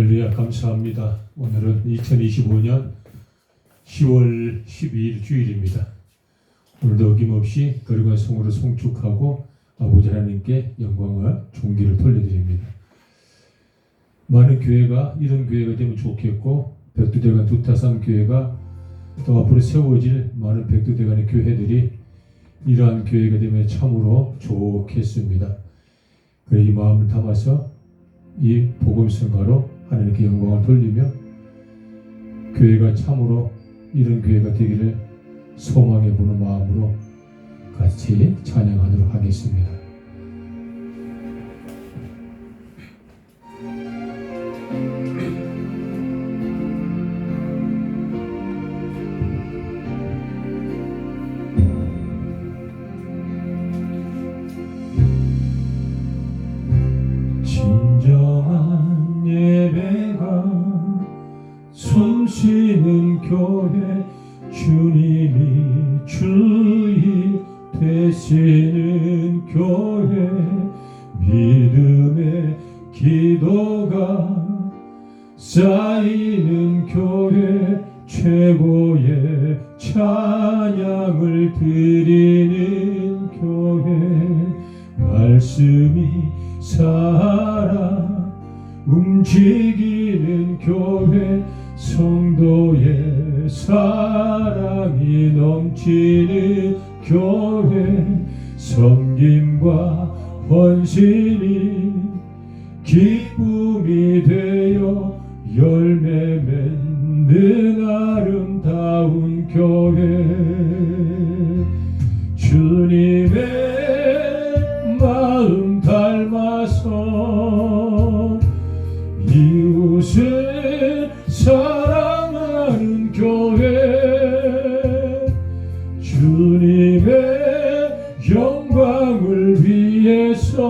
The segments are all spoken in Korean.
할렐루야, 감사합니다. 오늘은 2025년 10월 12일 주일입니다. 오늘도 어김없이 거룩한 성으로 송축하고 아버지 하나님께 영광과 존귀를 돌려드립니다. 많은 교회가 이런 교회가 되면 좋겠고, 백두대간 두타산 교회가 또 앞으로 세워질 많은 백두대간의 교회들이 이러한 교회가 되면 참으로 좋겠습니다. 그래, 이 마음을 담아서 이 복음성가로 하나님께 영광을 돌리며 교회가 참으로 이런 교회가 되기를 소망해 보는 마음으로 같이 찬양하도록 하겠습니다. 진정한 예배가 숨쉬는 교회, 주님이 주의 되시는 교회, 믿음의 기도가 쌓이는 교회, 최고의 찬양을 드리는 교회, 말씀이 살아 움직이는 교회, 성도의 사랑이 넘치는 교회, 섬김과 헌신이 기쁨이 되어 열매 맺는 아름다운 교회, 주님의 마음 닮아서 이웃을 사랑하는 교회, 주님의 영광을 위해서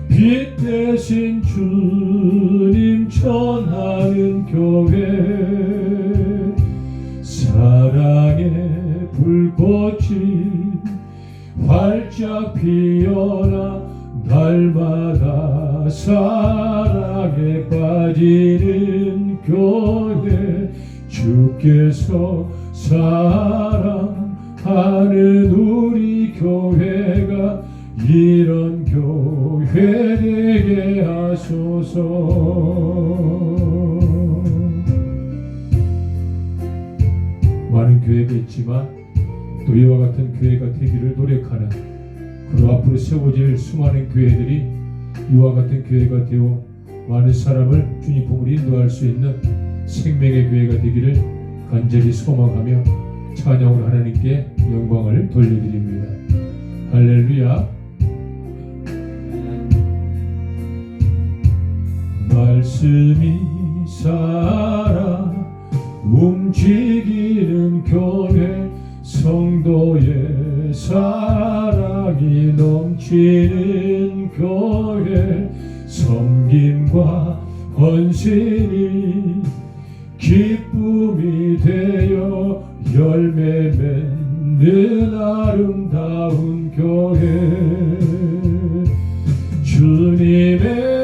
빛 대신 주님 전하는 교회, 사랑의 불꽃이 활짝 피어나 날마다 사랑에 빠지는 교회, 주께서 사랑하는 우리 교회가 이런 교회 되게 하소서. 많은 교회가 있지만 또 이와 같은 교회가 되기를 노력하는, 그리고 앞으로 세워질 수많은 교회들이 이와 같은 교회가 되어 많은 사람을 주님 품으로 인도할 수 있는 생명의 교회가 되기를 간절히 소망하며 찬양으로 하나님께 영광을 돌려드립니다. 할렐루야. 말씀이 살아 움직이는 교회, 성도의 사랑이 넘치는 교회, 섬김과 헌신이 기쁨이 되어 열매 맺는 아름다운 교회, 주님의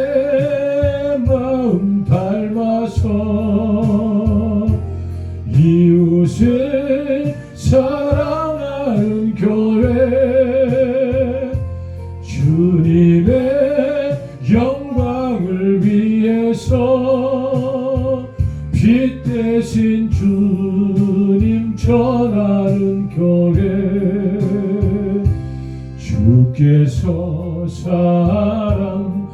마음 닮아서 이웃을 사랑하는 교회, 주님의 영광을 위해서 빛 대신 주님 전하는 교회, 주께서 사랑하는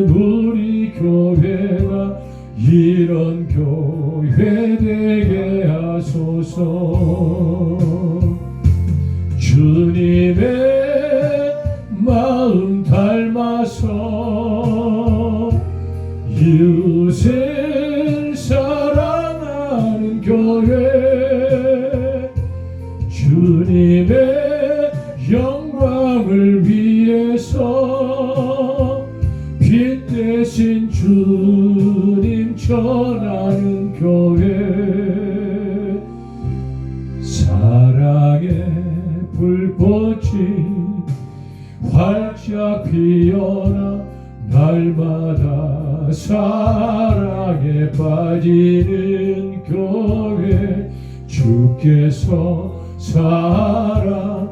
우리 교회가 이런 교회 되게 하소서. 주님의 마음 닮아서 이웃을 사랑하는 교회, 주님의 영광을 위해서 빛 대신 주님 전하는 교회, 사랑의 불꽃이 활짝 피어나 날마다 하는 교회 주께서 사랑하는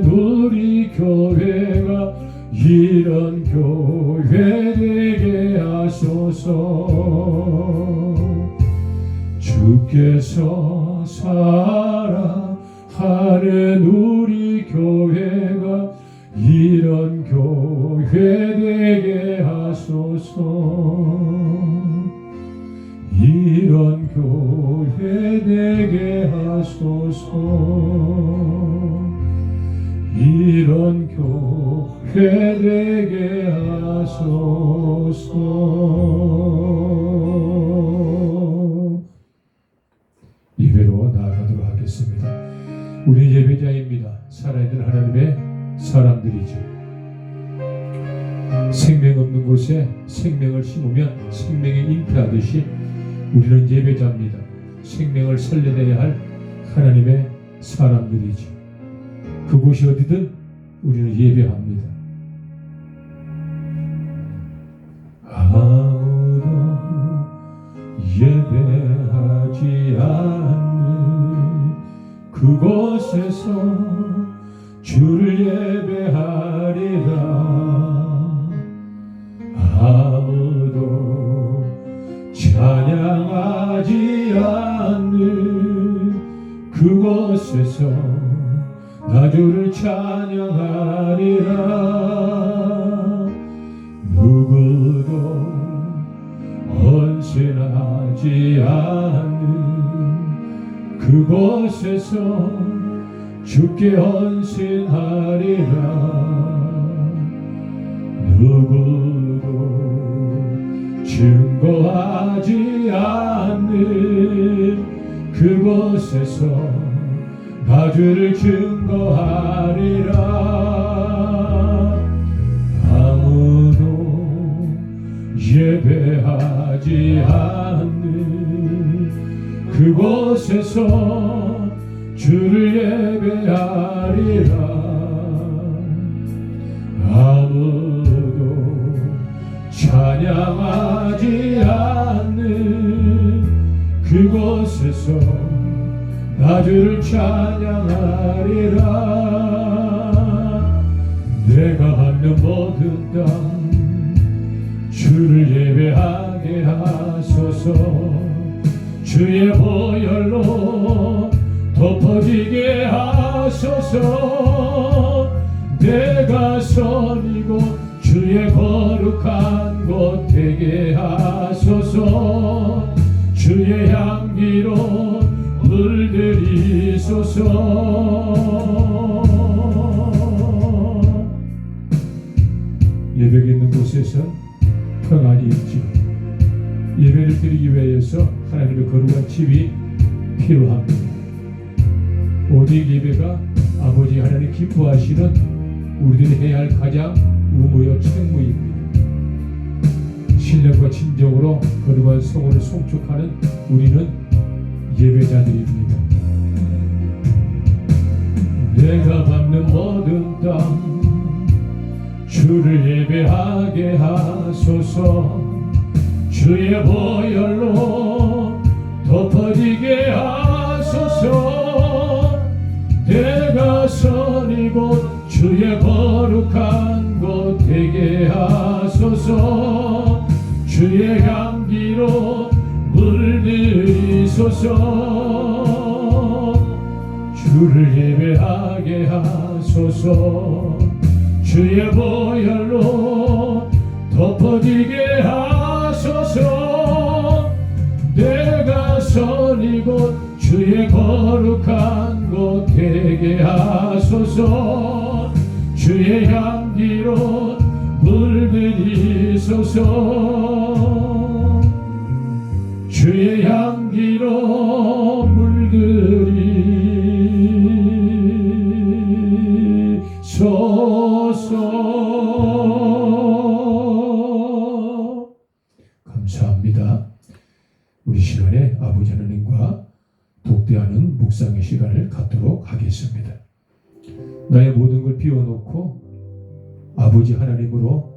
우리 교회가 이런 교회 되게 하소서. 주께서 사랑하는 우리 교회가 이런 교회 되게 하소서. 이런 교회 되게 하소서. 이런 교회 되게 하소서. 예배로 나아가도록 하겠습니다. 우리 예배자입니다. 살아있는 하나님의 사람들이죠. 생명 없는 곳에 생명을 심으면 생명이 잉태하듯이 우리는 예배자입니다. 생명을 살려내야 할 하나님의 사람들이죠. 그곳이 어디든 우리는 예배합니다. 아무도 예배하지 않는 그곳에서 주를 예배하리라. 아무도 찬양하지 않는 그곳에서 나 주를 찬양하리라. 누구도 헌신하지 않는 그곳에서 주께 헌신하리라. 누구도 증거하지 않는 그곳에서 나 주를 증거하리라. 아무도 예배하지 않는 그곳에서 주를 예배하리라. 아무도 찬양하지 않는 그곳에서 나 주를 찬양하리라. 내가 받는 모든 땅 주를 예배하게 하소서. 주의 보혈로 덮어지게 하소서. 내가 선이고 주의 거룩한 곳 되게 하소서. 주의 향기로 물들이소서. 예배가 있는 곳에서 평안이 있죠. 예배를 드리기 위해서 하나님의 거룩한 집이 필요합니다. 오직 예배가 아버지 하나님 기뻐하시는 우리들이 해야 할 가장 의무요 책무입니다. 신령과 진정으로 거룩한 성원을 송축하는 우리는 예배자들입니다. 내가 밟는 모든 땅 주를 예배하게 하소서. 주의 보혈로 덮어지게 하소서. 내가 선이고 주의 거룩한 곳 되게 하소서. 주의 향기로 물들이소서. 주를 예배하게 하소서. 주의 보혈로 덮어지게 하소서. 내가 선이고 주의 거룩한 곳 되게 하소서. 주의 향기로 물들이소서. 주의 향기로 물들이소서. 감사합니다. 우리 시간에 아버지 하나님과 독대하는 묵상의 시간을 갖도록 하겠습니다. 나의 모든 걸 비워놓고 아버지 하나님으로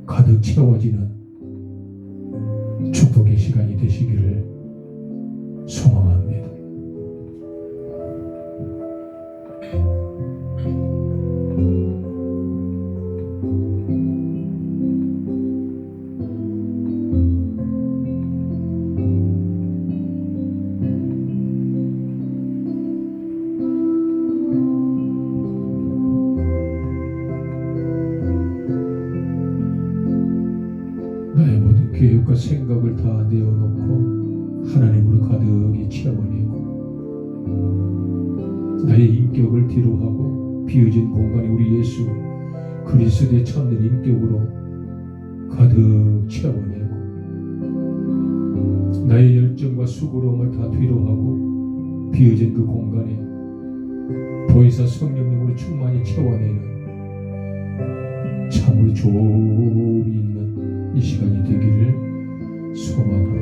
가득 채워지는 축복의 시간이 되시기를 소망합니다. 나의 모든 계획과 생각을 다 내어놓고 하나님으로 가득히 채워내고 나의 인격을 뒤로하고 비어진 공간에 우리 예수 그리스도의 참된 인격으로 가득 채워내고 나의 열정과 수고로움을 다 뒤로하고 비어진 그 공간에 보혜사 성령님으로 충만히 채워내는 참으로 조음이 있는 이 시간이 되기를 소망합니다.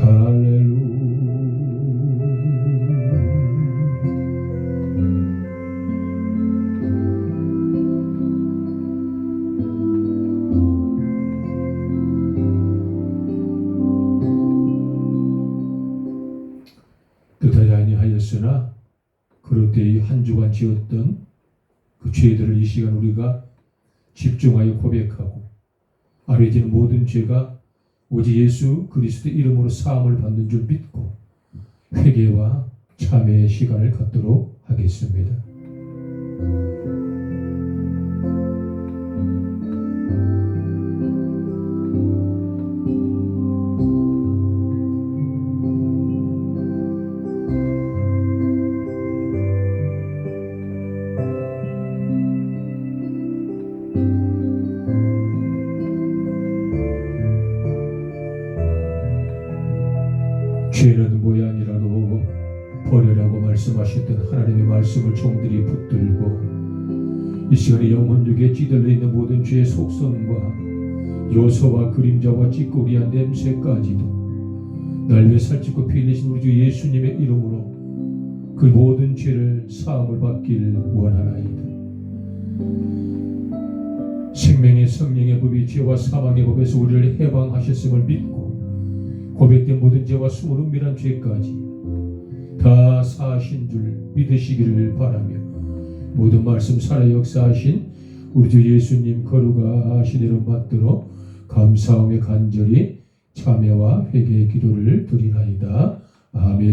할렐루야. 뜻하지 아니하였으나 그럴 때 이 한 주간 지었던 그 죄들을 이 시간 우리가 집중하여 고백하고 아뢰지는 모든 죄가 오직 예수 그리스도 이름으로 사함을 받는 줄 믿고 회개와 참회의 시간을 갖도록 하겠습니다. 죄는 모양이라도 버리라고 말씀하셨던 하나님의 말씀을 종들이 붙들고 이 시간에 영혼육에 찌들려 있는 모든 죄의 속성과 요소와 그림자와 찌꺼기와 냄새까지도 날 위해 살찌고 피 흘리신 우리 주 예수님의 이름으로 그 모든 죄를 사함을 받길 원하나이다. 생명의 성령의 법이 죄와 사망의 법에서 우리를 해방하셨음을 믿고 고백된 모든 죄와 숨은 은밀한 죄까지 다 사하신 줄 믿으시기를 바라며 모든 말씀 살아 역사하신 우리 주 예수님 거룩하신 이름 받들어 감사하며 간절히 참회와 회개의 기도를 드리나이다. 아멘.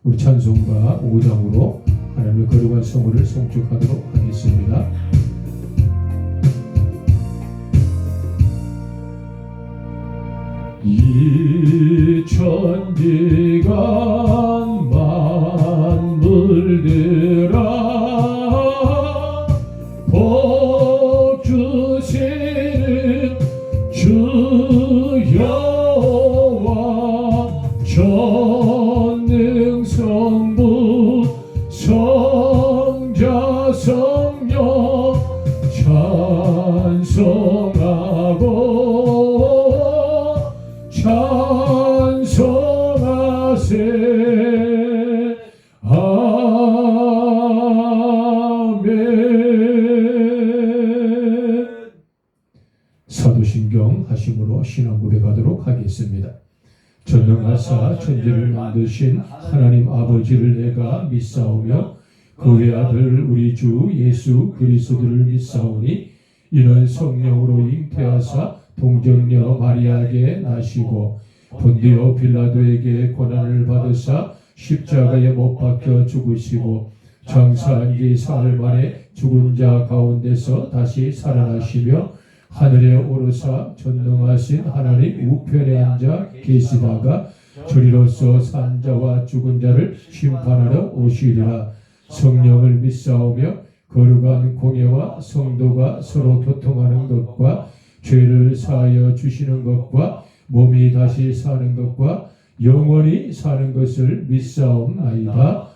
우리 찬송가 5장으로 하나님의 거룩한 성호를 송축하도록 하겠습니다. 이 천지간 만물들아 복 주시는 주 여호와 전능성부 성자 성령 찬송하고 찬송하세. 아멘. 사도신경 하심으로 신앙 고백하도록 하겠습니다. 전능하사 천지를 만드신 하나님 아버지를 내가 믿사오며 그의 아들 우리 주 예수 그리스도를 믿사오니 이는 성령으로 잉태하사 동정녀 마리아에게 나시고 본디오 빌라도에게 고난을 받으사 십자가에 못 박혀 죽으시고 장사한 지 사흘 만에 죽은 자 가운데서 다시 살아나시며 하늘에 오르사 전능하신 하나님 우편에 앉아 계시다가 저리로서 산 자와 죽은 자를 심판하러 오시리라. 성령을 믿사오며 거룩한 공예와 성도가 서로 교통하는 것과 죄를 사하여 주시는 것과 몸이 다시 사는 것과 영원히 사는 것을 믿사옵나이다.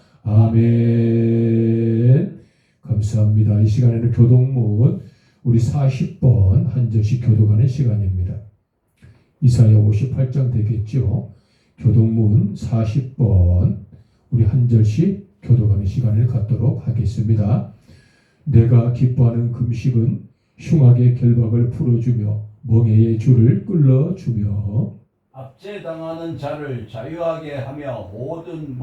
아멘. 감사합니다. 이 시간에는 교동문 우리 40번 한 절씩 교독하는 시간입니다. 이사야 58장 되겠죠. 교동문 40번 우리 한 절씩 교독하는 시간을 갖도록 하겠습니다. 내가 기뻐하는 금식은 흉악의 결박을 풀어주며 멍에의 줄을 끌어주며 압제당하는 자를 자유하게 하며 모든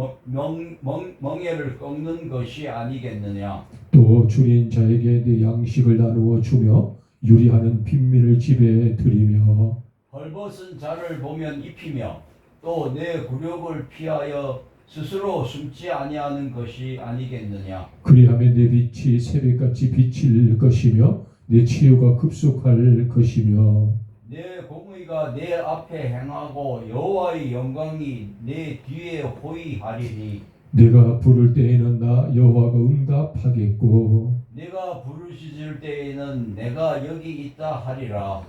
멍에를 꺾는 것이 아니겠느냐. 또 줄인 자에게 내 양식을 나누어 주며 유리하는 빈민을 집에 들이며 벌벗은 자를 보면 입히며 또 내 굴욕을 피하여 스스로 숨지 아니하는 것이 아니겠느냐. 그리하면 내 빛이 새벽같이 비칠 것이며 내 치유가 급속할 것이며 내 공의가 내 앞에 행하고 여호와의 영광이 내 뒤에 호위하리니. 내가 부를 때에는 나 여호와가 응답하겠고 내가 부르짖을 때에는 내가 여기 있다 하리라.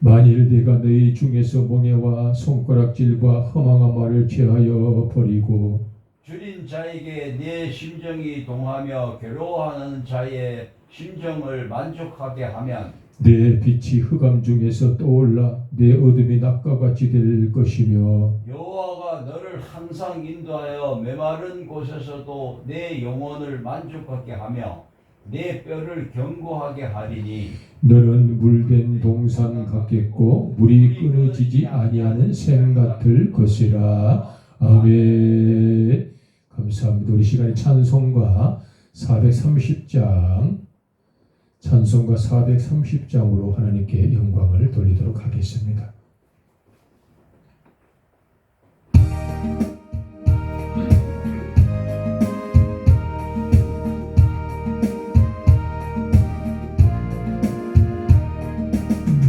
만일 내가 너희 중에서 멍에와 손가락질과 허망한 말을 취하여 버리고 줄인 자에게 내 심정이 동하며 괴로워하는 자의 심정을 만족하게 하면 내 빛이 흑암 중에서 떠올라 내 어둠이 낮과 같이 될 것이며 여호와가 너를 항상 인도하여 메마른 곳에서도 내 영혼을 만족하게 하며 내 뼈를 견고하게 하리니. 너는 물된 동산 같겠고 물이 끊어지지 아니하는 샘 같을 것이라. 아멘. 감사합니다. 우리 시간에 찬송가 430장 찬송가 430장으로 하나님께 영광을 돌리도록 하겠습니다.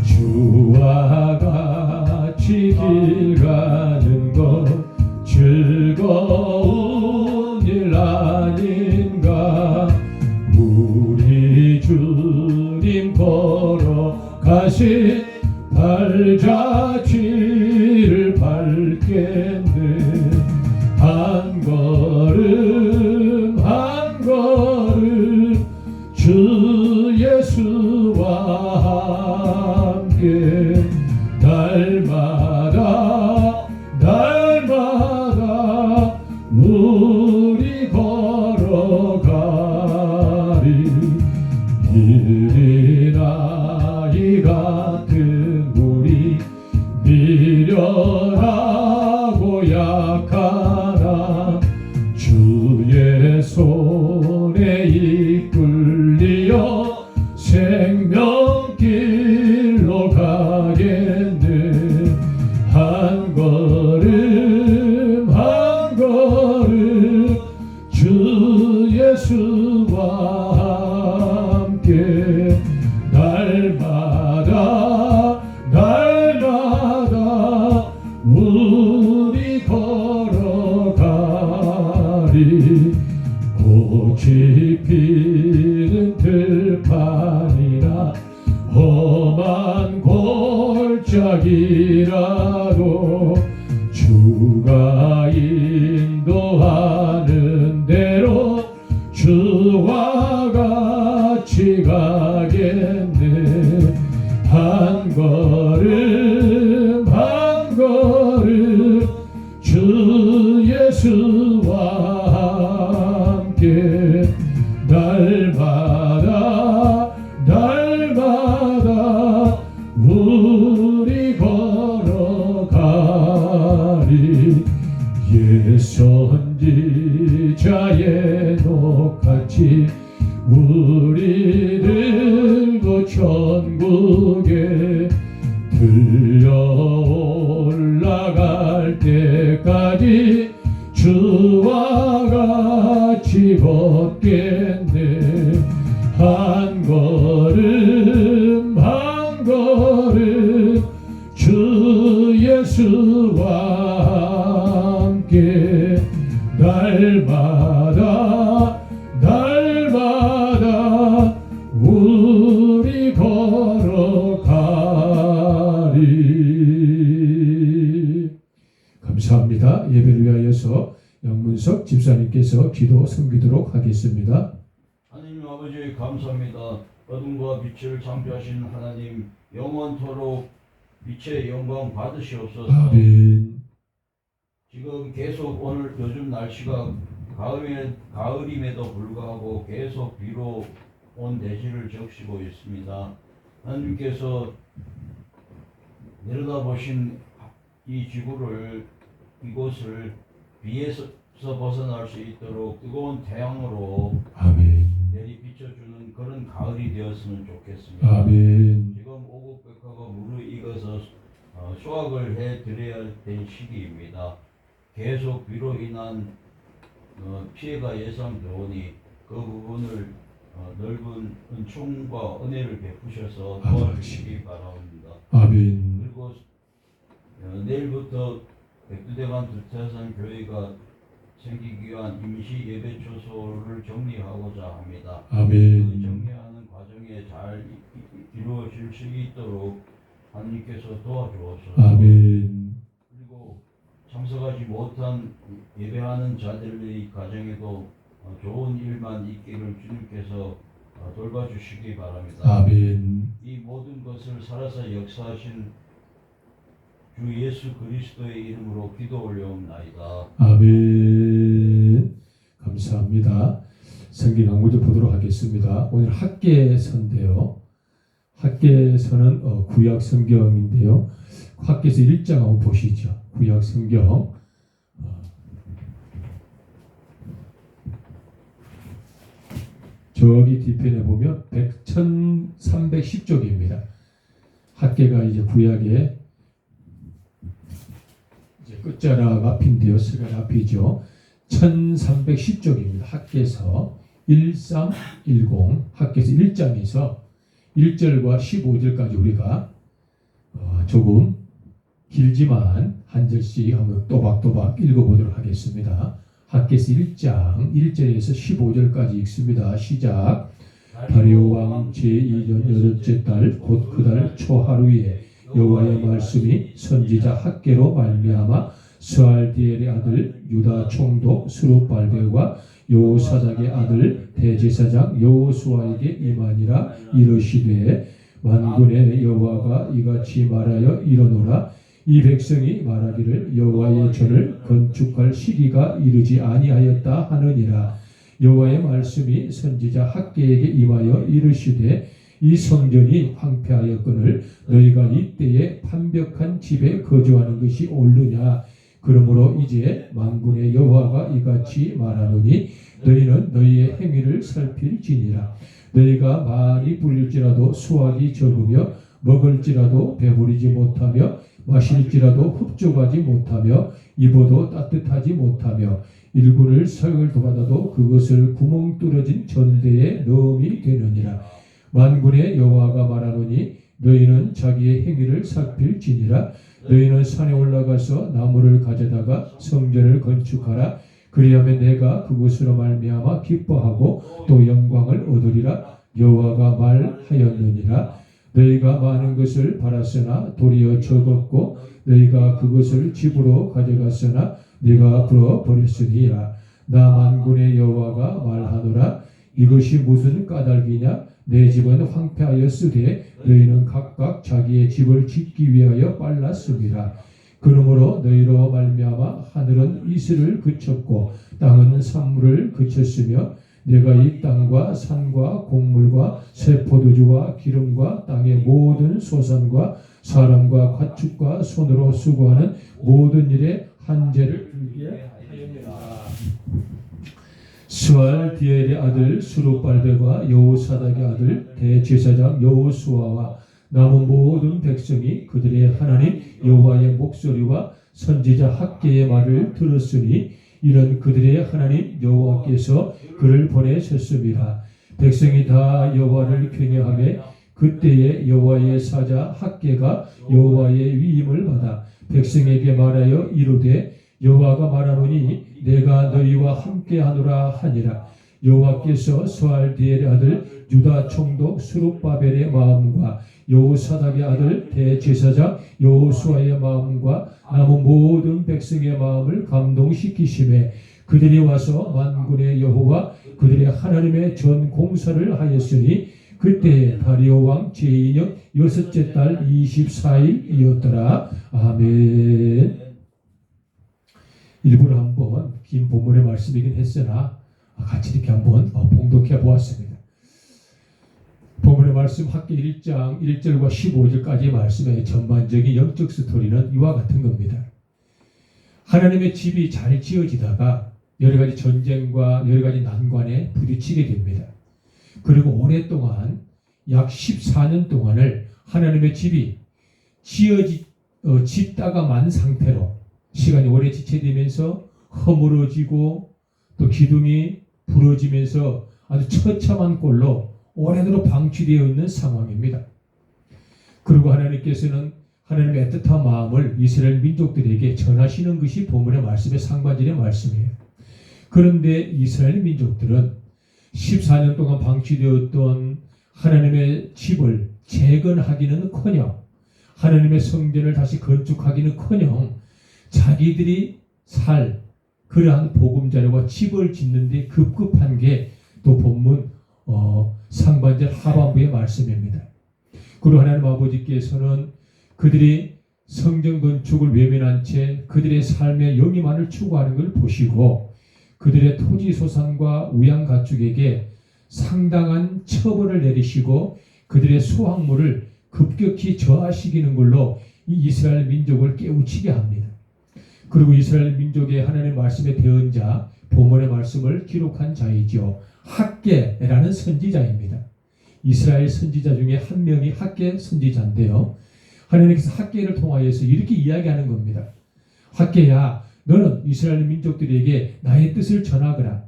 주와 같이 길 가는 것 즐거운 일 아닌가. 우리 주님 걸어가신 발자취를 밟겠네. 한 걸음 한 걸음 주 예수와 함께 날마다 날마다 우리 걸어가리. 이리나이 같은 우리 미련하고 약하나 주의 손에 이끌리어 생명길로 가겠네. 한 걸음 한 걸음 주 예수와 함께 날마다 날마다 우리 걸어가리. 꽃이 피는 들판이나 험한 골짜기라도 주가 인도하는 대로 주와 같이 가겠네. 한 걸음 한 걸음 주 예수와 함께 날마다 날마다 우리 걸어가리. 옛 선지자의 녹같이 우리들도 천국에 들려 올라갈 때까지 주와 같이 걷겠네. 한 걸음 한 걸음 주 예수와 함께 날마다 날마다 우리 걸어가리. 감사합니다. 예배를 위하여서 양문석 집사님께서 기도 섬기도록 하겠습니다. 하나님 아버지 감사합니다. 어둠과 빛을 창조하신 하나님 영원토록 빛의 영광 받으시옵소서. 아멘. 지금 계속 오늘 요즘 날씨가 가을임에도 불구하고 계속 비로 온 대지를 적시고 있습니다. 하나님께서 내려다보신 이 지구를, 이곳을 비에서 벗어날 수 있도록 뜨거운 태양으로 아멘. 내리 비춰주는 그런 가을이 되었으면 좋겠습니다. 아멘. 지금 오곡백화가 무르익어서 수확을 해드려야 될 시기입니다. 계속 비로 인한 피해가 예상되오니 그 부분을 넓은 은총과 은혜를 베푸셔서 도와주시기 바랍니다. 아멘. 그리고 내일부터 백두대간 두차산 교회가 생기기 위한 임시 예배 초소를 정리하고자 합니다. 그 아멘. 정리하는 과정에 잘 이루어질 수 있도록 하나님께서 도와주옵소서. 아멘. 그리고 참석하지 못한 예배하는 자들의 가정에도 좋은 일만 있기를 주님께서 돌봐주시기 바랍니다. 아멘. 이 모든 것을 살아서 역사하신 주 예수 그리스도의 이름으로 기도 올려옵나이다. 아멘. 감사합니다. 성경 강구절 보도록 하겠습니다. 오늘 학계서인데요. 학계서는 구약 성경인데요. 학계서 1장 한번 보시죠. 구약 성경. 저기 뒤편에 보면 1310쪽입니다. 학계가 이제 구약의 이제 끝자락 앞인데요. 서간 앞이죠. 1310쪽입니다. 학계서 1310 학계서 1장에서 1절과 15절까지 우리가 조금 길지만 한 절씩 한번 또박또박 읽어보도록 하겠습니다. 학계서 1장 1절에서 15절까지 읽습니다. 시작. 다리오 왕 제2년 여덟째 달 곧 그 달 초하루에 여호와의 말씀이 선지자 학계로 말미암아 스알디엘의 아들 유다 총독 스룹발벨과 여호사닥의 아들 대제사장 여호수아에게 임하니라. 이르시되 만군의 여호와가 이같이 말하여 이르노라. 이 백성이 말하기를 여호와의 전을 건축할 시기가 이르지 아니하였다 하느니라. 여호와의 말씀이 선지자 학계에게 임하여 이르시되 이 성전이 황폐하였거늘 너희가 이때에 판벽한 집에 거주하는 것이 옳으냐. 그러므로 이제 만군의 여호와가 이같이 말하노니 너희는 너희의 행위를 살필지니라. 너희가 많이 부릴지라도 수확이 적으며 먹을지라도 배부리지 못하며 마실지라도 흡족하지 못하며 입어도 따뜻하지 못하며 일꾼을 사용을 도받아도 그것을 구멍 뚫어진 전대에 넣음이 되느니라. 만군의 여호와가 말하노니 너희는 자기의 행위를 살필지니라. 너희는 산에 올라가서 나무를 가져다가 성전을 건축하라. 그리하면 내가 그것으로 말미암아 기뻐하고 또 영광을 얻으리라. 여호와가 말하였느니라. 너희가 많은 것을 바랐으나 도리어 적었고 너희가 그것을 집으로 가져갔으나 네가 불어버렸으니라. 나 만군의 여호와가 말하노라. 이것이 무슨 까닭이냐. 내 집은 황폐하였으되 너희는 각각 자기의 집을 짓기 위하여 빨랐습니다. 그러므로 너희로 말미암아 하늘은 이슬을 그쳤고 땅은 산물을 그쳤으며 내가 이 땅과 산과 곡물과 새 포도주와 기름과 땅의 모든 소산과 사람과 가축과 손으로 수고하는 모든 일에 한재를 들게 하였느니라. 스알디엘의 아들 스룹발벨과 여호사닥의 아들 대제사장 여호수아와 남은 모든 백성이 그들의 하나님 여호와의 목소리와 선지자 학계의 말을 들었으니 이는 그들의 하나님 여호와께서 그를 보내셨습니다. 백성이 다 여호와를 경외하며 그때에 여호와의 사자 학계가 여호와의 위임을 받아 백성에게 말하여 이르되 여호와가 말하노니 내가 너희와 함께하노라 하니라. 여호와께서 스알디엘의 아들 유다 총독 스룹바벨의 마음과 여호사닥의 아들 대제사장 여호수아의 마음과 남은 모든 백성의 마음을 감동시키심에 그들이 와서 만군의 여호와 그들의 하나님의 전 공사를 하였으니 그때에 다리오 왕 제2년 여섯째 달 24일이었더라. 아멘. 일부러 한번 긴 본문의 말씀이긴 했으나 같이 이렇게 한번 봉독해 보았습니다. 본문의 말씀 학계 1장 1절과 15절까지의 말씀의 전반적인 영적 스토리는 이와 같은 겁니다. 하나님의 집이 잘 지어지다가 여러 가지 전쟁과 여러 가지 난관에 부딪히게 됩니다. 그리고 오랫동안 약 14년 동안을 하나님의 집이 짓다가 만 상태로 시간이 오래 지체되면서 허물어지고 또 기둥이 부러지면서 아주 처참한 꼴로 오래도록 방치되어 있는 상황입니다. 그리고 하나님께서는 하나님의 애틋한 마음을 이스라엘 민족들에게 전하시는 것이 본문의 말씀의 상반절의 말씀이에요. 그런데 이스라엘 민족들은 14년 동안 방치되었던 하나님의 집을 재건하기는커녕 하나님의 성전을 다시 건축하기는커녕 자기들이 살 그러한 보금자료와 집을 짓는 데 급급한 게 또 본문 상반절 하반부의 말씀입니다. 그리고 하나님 아버지께서는 그들이 성전 건축을 외면한 채 그들의 삶의 영위만을 추구하는 걸 보시고 그들의 토지 소산과 우양 가축에게 상당한 처벌을 내리시고 그들의 수확물을 급격히 저하시키는 걸로 이 이스라엘 민족을 깨우치게 합니다. 그리고 이스라엘 민족의 하나님의 말씀에 대언 자, 본문의 말씀을 기록한 자이죠. 학계라는 선지자입니다. 이스라엘 선지자 중에 한 명이 학계 선지자인데요. 하나님께서 학계를 통하여서 이렇게 이야기하는 겁니다. 학계야, 너는 이스라엘 민족들에게 나의 뜻을 전하거라.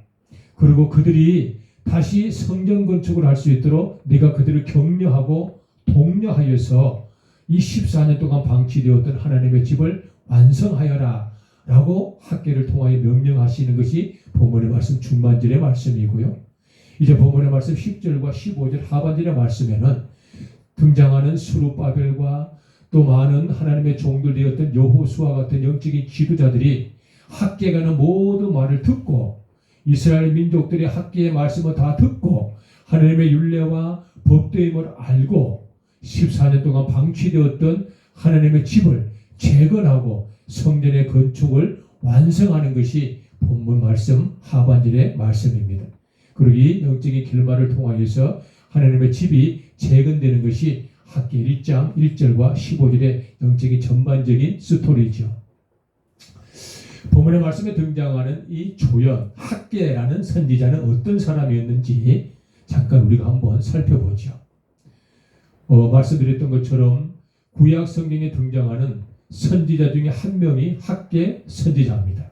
그리고 그들이 다시 성전 건축을 할 수 있도록 네가 그들을 격려하고 독려하여서 이 14년 동안 방치되었던 하나님의 집을 완성하여라 라고 학계를 통하여 명령하시는 것이 본문의 말씀 중반절의 말씀이고요. 이제 본문의 말씀 10절과 15절 하반절의 말씀에는 등장하는 스룹바벨과 또 많은 하나님의 종들 되었던 여호수아 같은 영적인 지도자들이 학계가는 모든 말을 듣고 이스라엘 민족들의 학계의 말씀을 다 듣고 하나님의 율례와 법도임을 알고 14년 동안 방치되었던 하나님의 집을 재건하고 성전의 건축을 완성하는 것이 본문 말씀 하반절의 말씀입니다. 그리고 이 영적인 결말을 통하여서 하나님의 집이 재건되는 것이 학계 1장 1절과 15절의 영적인 전반적인 스토리죠. 본문의 말씀에 등장하는 이 조연, 학계라는 선지자는 어떤 사람이었는지 잠깐 우리가 한번 살펴보죠. 말씀드렸던 것처럼 구약 성경에 등장하는 선지자 중에 한 명이 학계 선지자입니다.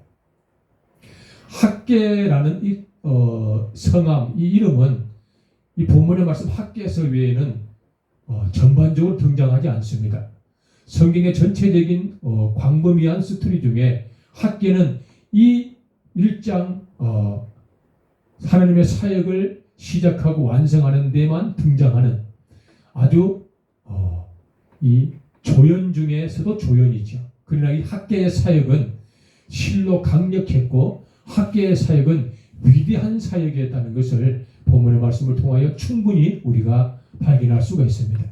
학계라는 이 성함, 이 이름은 이 본문의 말씀 학계서 외에는 전반적으로 등장하지 않습니다. 성경의 전체적인 광범위한 스토리 중에 학계는 이 1장 하나님의 사역을 시작하고 완성하는 데만 등장하는 아주 이 조연 중에서도 조연이죠. 그러나 이 학계의 사역은 실로 강력했고 학계의 사역은 위대한 사역이었다는 것을 본문의 말씀을 통하여 충분히 우리가 발견할 수가 있습니다.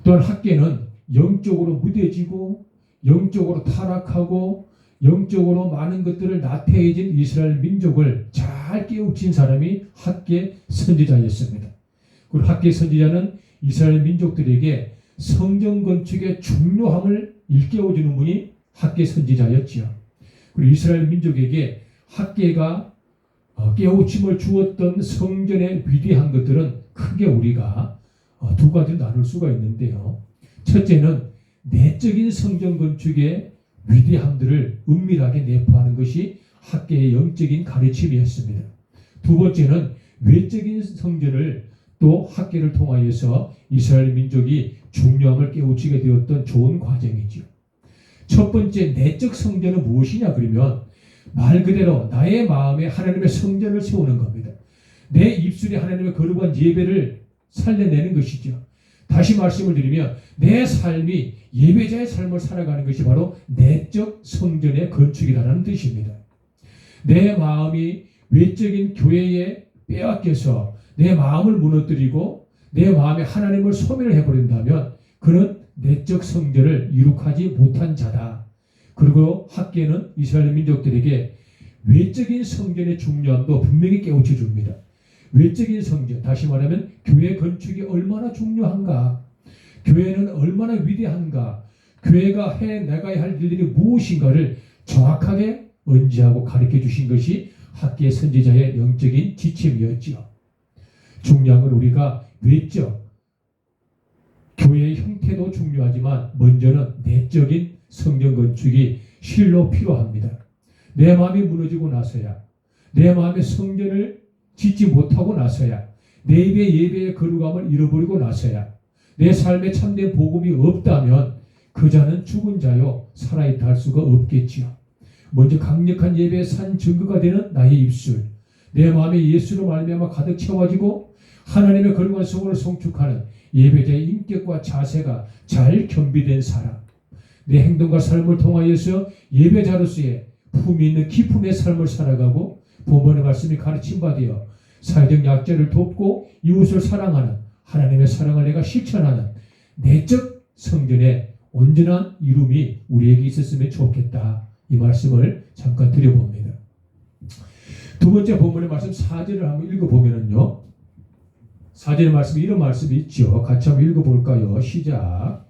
또한 학계는 영적으로 무뎌지고 영적으로 타락하고 영적으로 많은 것들을 나태해진 이스라엘 민족을 잘 깨우친 사람이 학계 선지자였습니다. 그리고 학계 선지자는 이스라엘 민족들에게 성전 건축의 중요함을 일깨워주는 분이 학계 선지자였지요. 그리고 이스라엘 민족에게 학계가 깨우침을 주었던 성전의 위대한 것들은 크게 우리가 두 가지로 나눌 수가 있는데요. 첫째는 내적인 성전 건축의 위대함들을 은밀하게 내포하는 것이 학계의 영적인 가르침이었습니다. 두 번째는 외적인 성전을 또 학계를 통하여서 이스라엘 민족이 중요함을 깨우치게 되었던 좋은 과정이죠. 첫 번째 내적 성전은 무엇이냐 그러면 말 그대로 나의 마음에 하나님의 성전을 세우는 겁니다. 내 입술에 하나님의 거룩한 예배를 살려내는 것이죠. 다시 말씀을 드리면 내 삶이 예배자의 삶을 살아가는 것이 바로 내적 성전의 건축이라는 뜻입니다. 내 마음이 외적인 교회에 빼앗겨서 내 마음을 무너뜨리고 내 마음에 하나님을 소멸을 해버린다면 그는 내적 성전을 이룩하지 못한 자다. 그리고 학계는 이스라엘 민족들에게 외적인 성전의 중요함도 분명히 깨우쳐 줍니다. 외적인 성전, 다시 말하면 교회 건축이 얼마나 중요한가, 교회는 얼마나 위대한가, 교회가 해나가야 할 일들이 무엇인가를 정확하게 언지하고 가르쳐 주신 것이 학계 선지자의 영적인 지침이었지요. 중요한 건 우리가 외적, 교회의 형태도 중요하지만 먼저는 내적인 성전 건축이 실로 필요합니다. 내 마음이 무너지고 나서야, 내 마음의 성전을 짓지 못하고 나서야, 내 입의 예배의 거룩함을 잃어버리고 나서야, 내 삶에 참된 복음이 없다면 그 자는 죽은 자요 살아있다 할 수가 없겠지요. 먼저 강력한 예배의 산 증거가 되는 나의 입술, 내 마음에 예수로 말미암아 가득 채워지고 하나님의 거룩한 성을 송축하는 예배자의 인격과 자세가 잘 겸비된 사람, 내 행동과 삶을 통하여서 예배자로서의 품이 있는 기쁨의 삶을 살아가고 본문의 말씀이 가르침 받아 사회적 약자를 돕고 이웃을 사랑하는 하나님의 사랑을 내가 실천하는 내적 성전의 온전한 이룸이 우리에게 있었으면 좋겠다. 이 말씀을 잠깐 드려봅니다. 두 번째 본문의 말씀 4절을 한번 읽어보면요. 4절의 말씀에 이런 말씀이 있죠. 같이 한번 읽어볼까요? 시작.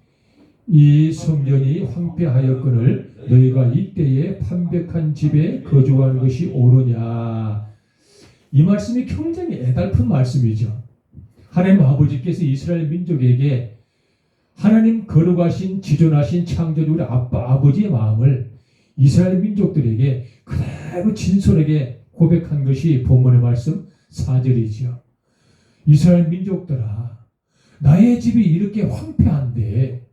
이 성전이 황폐하였거늘 너희가 이때에 판백한 집에 거주하는 것이 옳으냐. 이 말씀이 굉장히 애달픈 말씀이죠. 하나님 아버지께서 이스라엘 민족에게 하나님 거룩하신 지존하신 창조주 우리 아버지의 마음을 이스라엘 민족들에게 그대로 진솔하게 고백한 것이 본문의 말씀 4절이죠. 이스라엘 민족들아, 나의 집이 이렇게 황폐한데,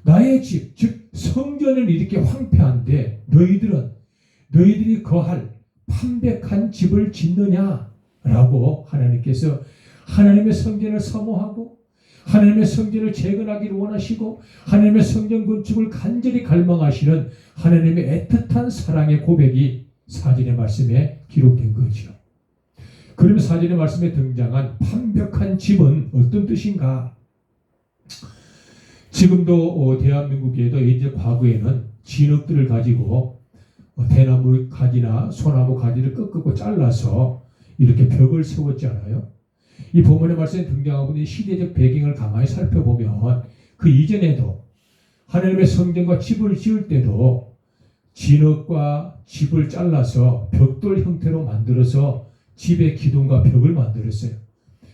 나의 집, 즉 성전을 이렇게 황폐한데 너희들이 거할 판백한 집을 짓느냐라고 하나님께서 하나님의 성전을 사모하고 하나님의 성전을 재건하기를 원하시고 하나님의 성전 건축을 간절히 갈망하시는 하나님의 애틋한 사랑의 고백이 4절의 말씀에 기록된 거죠. 그러면 4절의 말씀에 등장한 판벽한 집은 어떤 뜻인가? 지금도 대한민국에도 이제 과거에는 진흙들을 가지고 대나무 가지나 소나무 가지를 꺾고 잘라서 이렇게 벽을 세웠잖아요. 이 본문의 말씀에 등장하고 있는 시대적 배경을 가만히 살펴보면 그 이전에도 하나님의 성전과 집을 지을 때도 진흙과 집을 잘라서 벽돌 형태로 만들어서 집의 기둥과 벽을 만들었어요.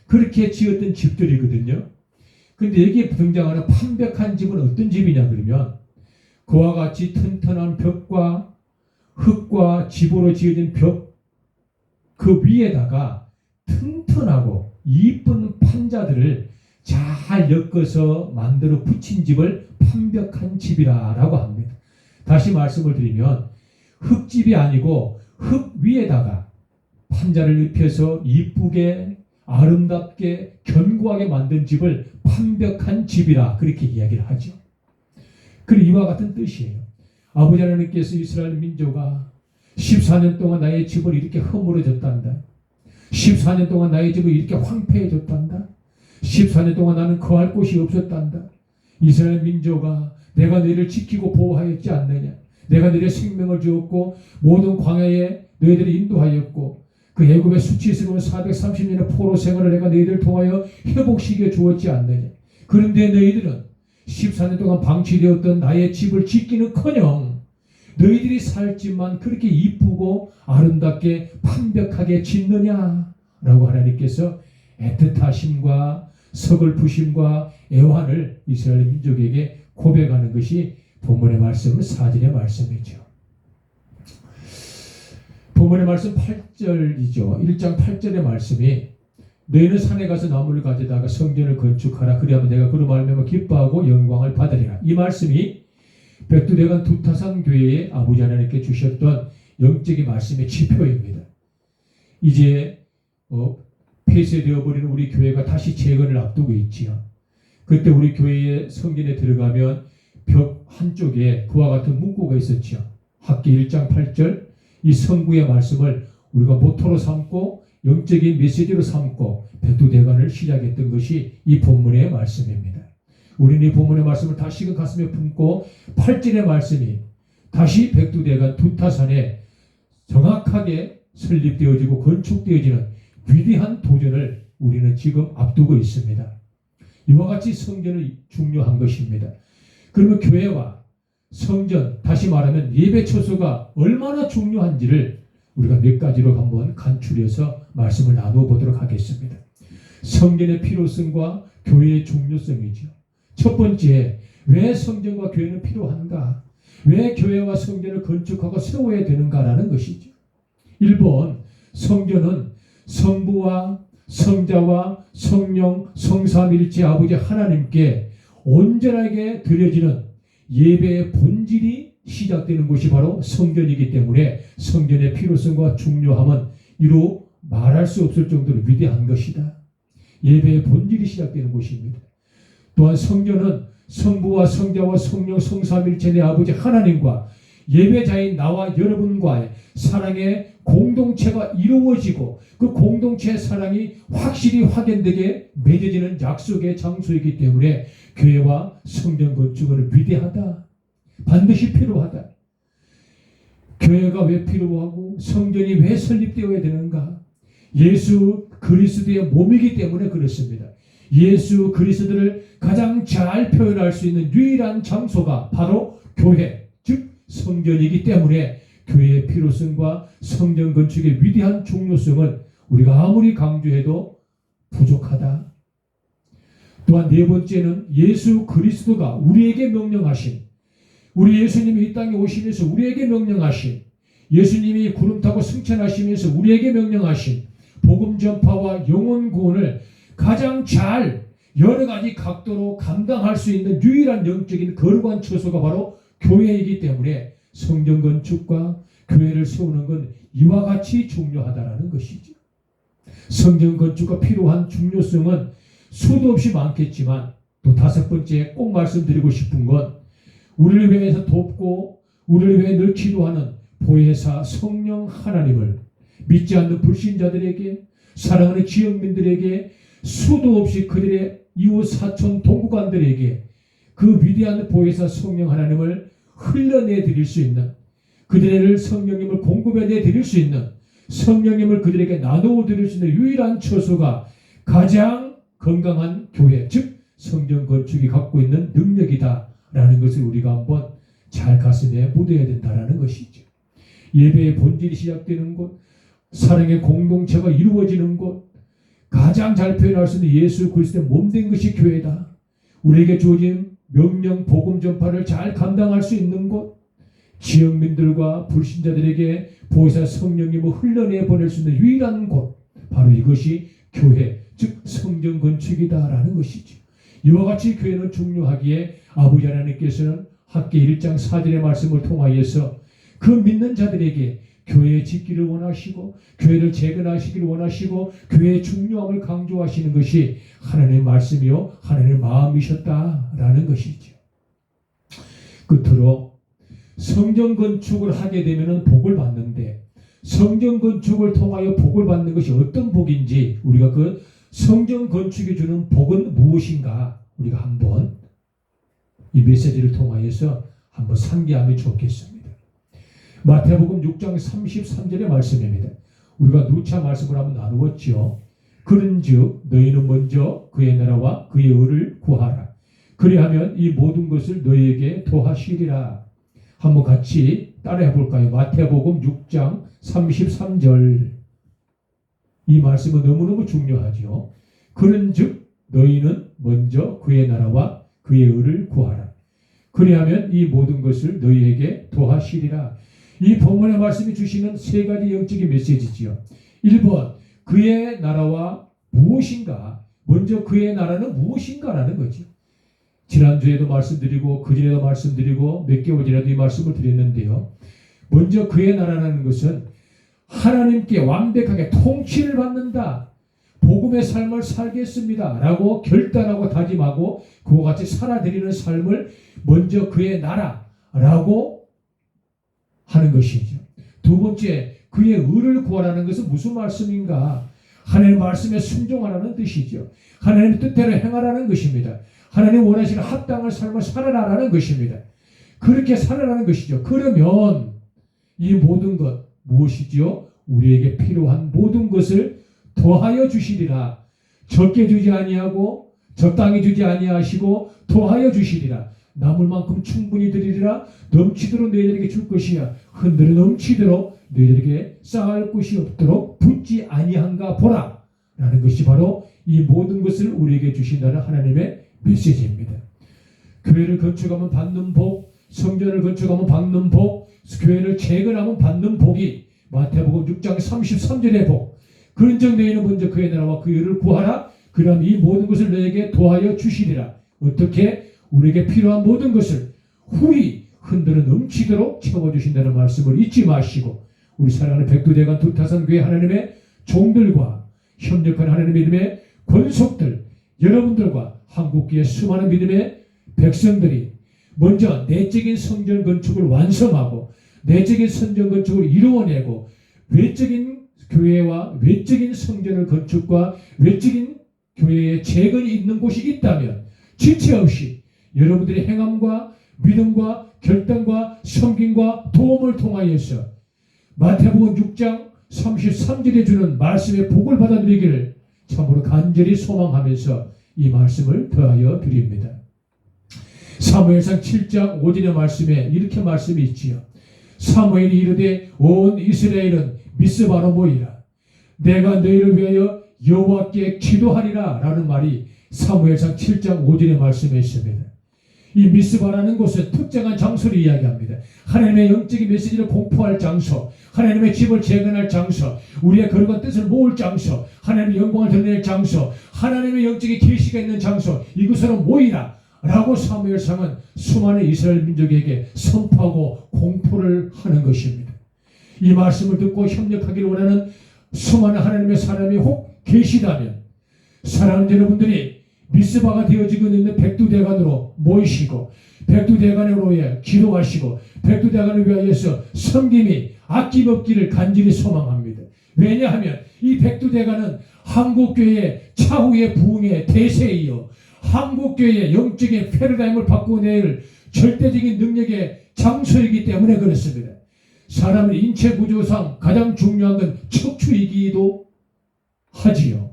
그렇게 지었던 집들이거든요. 근데 여기에 등장하는 판벽한 집은 어떤 집이냐 그러면 그와 같이 튼튼한 벽과 흙과 집으로 지어진 벽 그 위에다가 튼튼하고 이쁜 판자들을 잘 엮어서 만들어 붙인 집을 판벽한 집이라고 합니다. 다시 말씀을 드리면 흙집이 아니고 흙 위에다가 판자를 입혀서 이쁘게 아름답게 견고하게 만든 집을 판벽한 집이라 그렇게 이야기를 하죠. 그리고 이와 같은 뜻이에요. 아버지 하나님께서 이스라엘 민족아 14년 동안 나의 집을 이렇게 허물어졌단다. 14년 동안 나의 집을 이렇게 황폐해졌단다. 14년 동안 나는 거할 곳이 없었단다. 이스라엘 민족아 내가 너희를 지키고 보호하였지 않느냐. 내가 너희의 생명을 주었고 모든 광야에 너희들을 인도하였고 그 애굽의 수치스러운 430년의 포로 생활을 내가 너희들을 통하여 회복시켜 주었지 않느냐. 그런데 너희들은 14년 동안 방치되었던 나의 집을 짓기는커녕 너희들이 살 집만 그렇게 이쁘고 아름답게 판벽하게 짓느냐라고 하나님께서 애틋하심과 서글프심과 애환을 이스라엘 민족에게 고백하는 것이 본문의 말씀 4절의 말씀이죠. 본문의 말씀 8절이죠. 1장 8절의 말씀이 너희는 산에 가서 나무를 가져다가 성전을 건축하라. 그리하면 내가 그로 말미암아 기뻐하고 영광을 받으리라. 이 말씀이 백두대간 두타산 교회의 아버지 하나님께 주셨던 영적인 말씀의 지표입니다. 이제 폐쇄되어버리는 우리 교회가 다시 재건을 앞두고 있지요. 그때 우리 교회의 성전에 들어가면 벽 한쪽에 그와 같은 문구가 있었지요. 학기 1장 8절 이 성구의 말씀을 우리가 모토로 삼고 영적인 메시지로 삼고 백두대간을 시작했던 것이 이 본문의 말씀입니다. 우리는 이 본문의 말씀을 다시금 가슴에 품고 8절의 말씀이 다시 백두대간 두타산에 정확하게 설립되어지고 건축되어지는 위대한 도전을 우리는 지금 앞두고 있습니다. 이와 같이 성전은 중요한 것입니다. 그러면 교회와 성전, 다시 말하면 예배 처소가 얼마나 중요한지를 우리가 몇 가지로 한번 간추려서 말씀을 나눠보도록 하겠습니다. 성전의 필요성과 교회의 중요성이죠. 첫 번째, 왜 성전과 교회는 필요한가? 왜 교회와 성전을 건축하고 세워야 되는가라는 것이죠. 1번, 성전은 성부와 성자와 성령, 성삼일체 아버지 하나님께 온전하게 드려지는 예배의 본질이 시작되는 곳이 바로 성전이기 때문에 성전의 필요성과 중요함은 이루 말할 수 없을 정도로 위대한 것이다. 예배의 본질이 시작되는 곳입니다. 또한 성전은 성부와 성자와 성령, 성삼일체 내 아버지 하나님과 예배자인 나와 여러분과의 사랑의 공동체가 이루어지고 그 공동체의 사랑이 확실히 확연되게 맺어지는 약속의 장소이기 때문에 교회와 성전 건축은 위대하다. 반드시 필요하다. 교회가 왜 필요하고 성전이 왜 설립되어야 되는가? 예수 그리스도의 몸이기 때문에 그렇습니다. 예수 그리스도를 가장 잘 표현할 수 있는 유일한 장소가 바로 교회, 즉 성전이기 때문에 교회의 필요성과 성전 건축의 위대한 중요성을 우리가 아무리 강조해도 부족하다. 또한 네 번째는 예수 그리스도가 우리에게 명령하신, 우리 예수님이 이 땅에 오시면서 우리에게 명령하신, 예수님이 구름 타고 승천하시면서 우리에게 명령하신 복음 전파와 영혼 구원을 가장 잘 여러 가지 각도로 감당할 수 있는 유일한 영적인 거룩한 처소가 바로 교회이기 때문에 성전 건축과 교회를 세우는 건 이와 같이 중요하다라는 것이죠. 성전 건축과 필요한 중요성은 수도 없이 많겠지만 또 다섯 번째 꼭 말씀드리고 싶은 건 우리를 위해서 돕고 우리를 위해 늘 기도하는 보혜사 성령 하나님을 믿지 않는 불신자들에게, 사랑하는 지역민들에게, 수도 없이 그들의 이웃 사촌 동구간들에게 그 위대한 보혜사 성령 하나님을 흘려내 드릴 수 있는, 그들을 성령님을 공급해 드릴 수 있는, 성령님을 그들에게 나누어 드릴 수 있는 유일한 처소가 가장 건강한 교회, 즉 성전 건축이 갖고 있는 능력이다라는 것을 우리가 한번 잘 가슴에 묻어야 된다라는 것이죠. 예배의 본질이 시작되는 곳, 사랑의 공동체가 이루어지는 곳, 가장 잘 표현할 수 있는 예수 그리스도의 몸된 것이 교회다. 우리에게 주어진 명령 복음 전파를 잘 감당할 수 있는 곳, 지역민들과 불신자들에게 보혜사 성령님을 흘러내 보낼 수 있는 유일한 곳, 바로 이것이 교회, 즉 성전 건축이다라는 것이죠. 이와 같이 교회는 중요하기에 아버지 하나님께서는 학계 1장 4절의 말씀을 통하여서 그 믿는 자들에게 교회의 짓기를 원하시고 교회를 재건하시기를 원하시고 교회의 중요함을 강조하시는 것이 하나님의 말씀이요 하나님의 마음이셨다라는 것이죠. 끝으로 성전 건축을 하게 되면 복을 받는데 성전 건축을 통하여 복을 받는 것이 어떤 복인지, 우리가 그 성전 건축이 주는 복은 무엇인가 우리가 한번 이 메시지를 통하여서 한번 상기하면 좋겠습니다. 마태복음 6장 33절의 말씀입니다. 우리가 누차 말씀을 한번 나누었죠. 그런즉 너희는 먼저 그의 나라와 그의 의를 구하라. 그리하면 이 모든 것을 너희에게 더하시리라. 한번 같이 따라해 볼까요? 마태복음 6장 33절. 이 말씀은 너무너무 중요하죠. 그런즉 너희는 먼저 그의 나라와 그의 의를 구하라. 그리하면 이 모든 것을 너희에게 더하시리라. 이 본문의 말씀이 주시는 세 가지 영적인 메시지지요. 1번, 그의 나라와 무엇인가? 먼저 그의 나라는 무엇인가라는 거죠. 지난주에도 말씀드리고 그전에도 말씀드리고 몇 개월 전에도 이 말씀을 드렸는데요. 먼저 그의 나라라는 것은 하나님께 완벽하게 통치를 받는다. 복음의 삶을 살겠습니다. 라고 결단하고 다짐하고 그와 같이 살아드리는 삶을 먼저 그의 나라라고 하는 것이죠. 두 번째, 그의 의를 구하라는 것은 무슨 말씀인가? 하나님의 말씀에 순종하라는 뜻이죠. 하나님의 뜻대로 행하라는 것입니다. 하나님 원하시는 합당한 삶을 살아라라는 것입니다. 그렇게 살아라는 것이죠. 그러면 이 모든 것 무엇이죠? 우리에게 필요한 모든 것을 더하여 주시리라. 적게 주지 아니하고 적당히 주지 아니하시고 더하여 주시리라. 남을 만큼 충분히 드리리라. 넘치도록 너희들에게 줄 것이야. 흔들어 넘치도록 너희들에게 쌓을 곳이 없도록 붓지 아니한가 보라. 라는 것이 바로 이 모든 것을 우리에게 주신다는 하나님의 메시지입니다. 교회를 건축하면 받는 복, 성전을 건축하면 받는 복, 교회를 재건하면 받는 복이 마태복음 6장 33절의 복. 그런즉 너희는 먼저 그의 나라와 그 의를 구하라. 그 다음 이 모든 것을 너에게 도하여 주시리라. 어떻게? 우리에게 필요한 모든 것을 후히 흔들어 넘치도록 채워주신다는 말씀을 잊지 마시고, 우리 사랑하는 백두대간 두타산교회 하나님의 종들과 협력하는 하나님의 믿음의 권속들, 여러분들과 한국교회 수많은 믿음의 백성들이 먼저 내적인 성전 건축을 완성하고 내적인 성전 건축을 이루어내고 외적인 교회와 외적인 성전을 건축과 외적인 교회의 재건이 있는 곳이 있다면 지체 없이 여러분들의 행함과 믿음과 결단과 섬김과 도움을 통하여서 마태복음 6장 33절에 주는 말씀의 복을 받아들이기를 참으로 간절히 소망하면서 이 말씀을 더하여 드립니다. 사무엘상 7장 5절의 말씀에 이렇게 말씀이 있지요. 사무엘이 이르되 온 이스라엘은 미스바로 모이라. 내가 너희를 위하여 여호와께 기도하리라 라는 말이 사무엘상 7장 5절의 말씀에 있습니다. 이 미스바라는 곳은 특정한 장소를 이야기합니다. 하나님의 영적인 메시지를 공포할 장소, 하나님의 집을 재건할 장소, 우리의 거룩한 뜻을 모을 장소, 하나님의 영광을 드러낼 장소, 하나님의 영적인 계시가 있는 장소, 이곳으로 모이라 라고 사무엘상은 수많은 이스라엘 민족에게 선포하고 공포를 하는 것입니다. 이 말씀을 듣고 협력하기를 원하는 수많은 하나님의 사람이 혹 계시다면 사랑하는 여러분들이 미스바가 되어지고 있는 백두대간으로 모이시고 백두대간으로 위해 기도하시고 백두대간을 위하여서 섬김이 아낌없기를 간절히 소망합니다. 왜냐하면 이 백두대간은 한국교회의 차후의 부흥의 대세이요 한국교회의 영적인 패러다임을 바꾸어낼 절대적인 능력의 장소이기 때문에 그렇습니다. 사람의 인체 구조상 가장 중요한 건 척추이기도 하지요.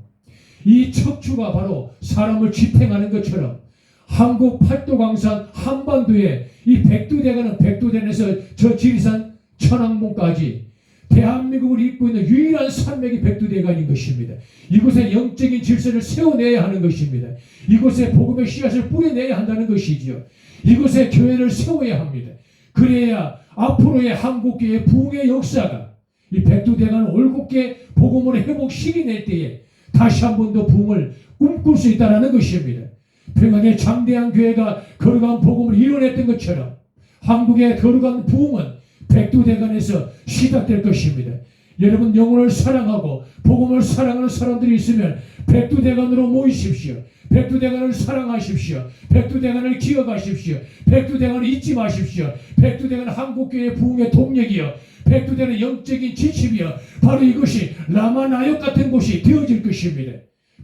이 척추가 바로 사람을 지탱하는 것처럼 한국 팔도강산 한반도에 이 백두대간은 백두대간에서 저 지리산 천왕봉까지 대한민국을 잇고 있는 유일한 산맥이 백두대간인 것입니다. 이곳에 영적인 질서를 세워내야 하는 것입니다. 이곳에 복음의 씨앗을 뿌려내야 한다는 것이지요. 이곳에 교회를 세워야 합니다. 그래야 앞으로의 한국교회의 부흥의 역사가 이 백두대간 올곧게 복음으로 회복시키 낼 때에 다시 한 번 더 부흥을 꿈꿀 수 있다는 것입니다. 평양의 장대한 교회가 거룩한 복음을 이뤄냈던 것처럼 한국의 거룩한 부흥은 백두대간에서 시작될 것입니다. 여러분 영혼을 사랑하고 복음을 사랑하는 사람들이 있으면 백두대간으로 모이십시오. 백두대간을 사랑하십시오. 백두대간을 기억하십시오. 백두대간을 잊지 마십시오. 백두대간은 한국교회의 부흥의 동력이요 백두대간의 영적인 지침이요 바로 이것이 라마나역 같은 곳이 되어질 것입니다.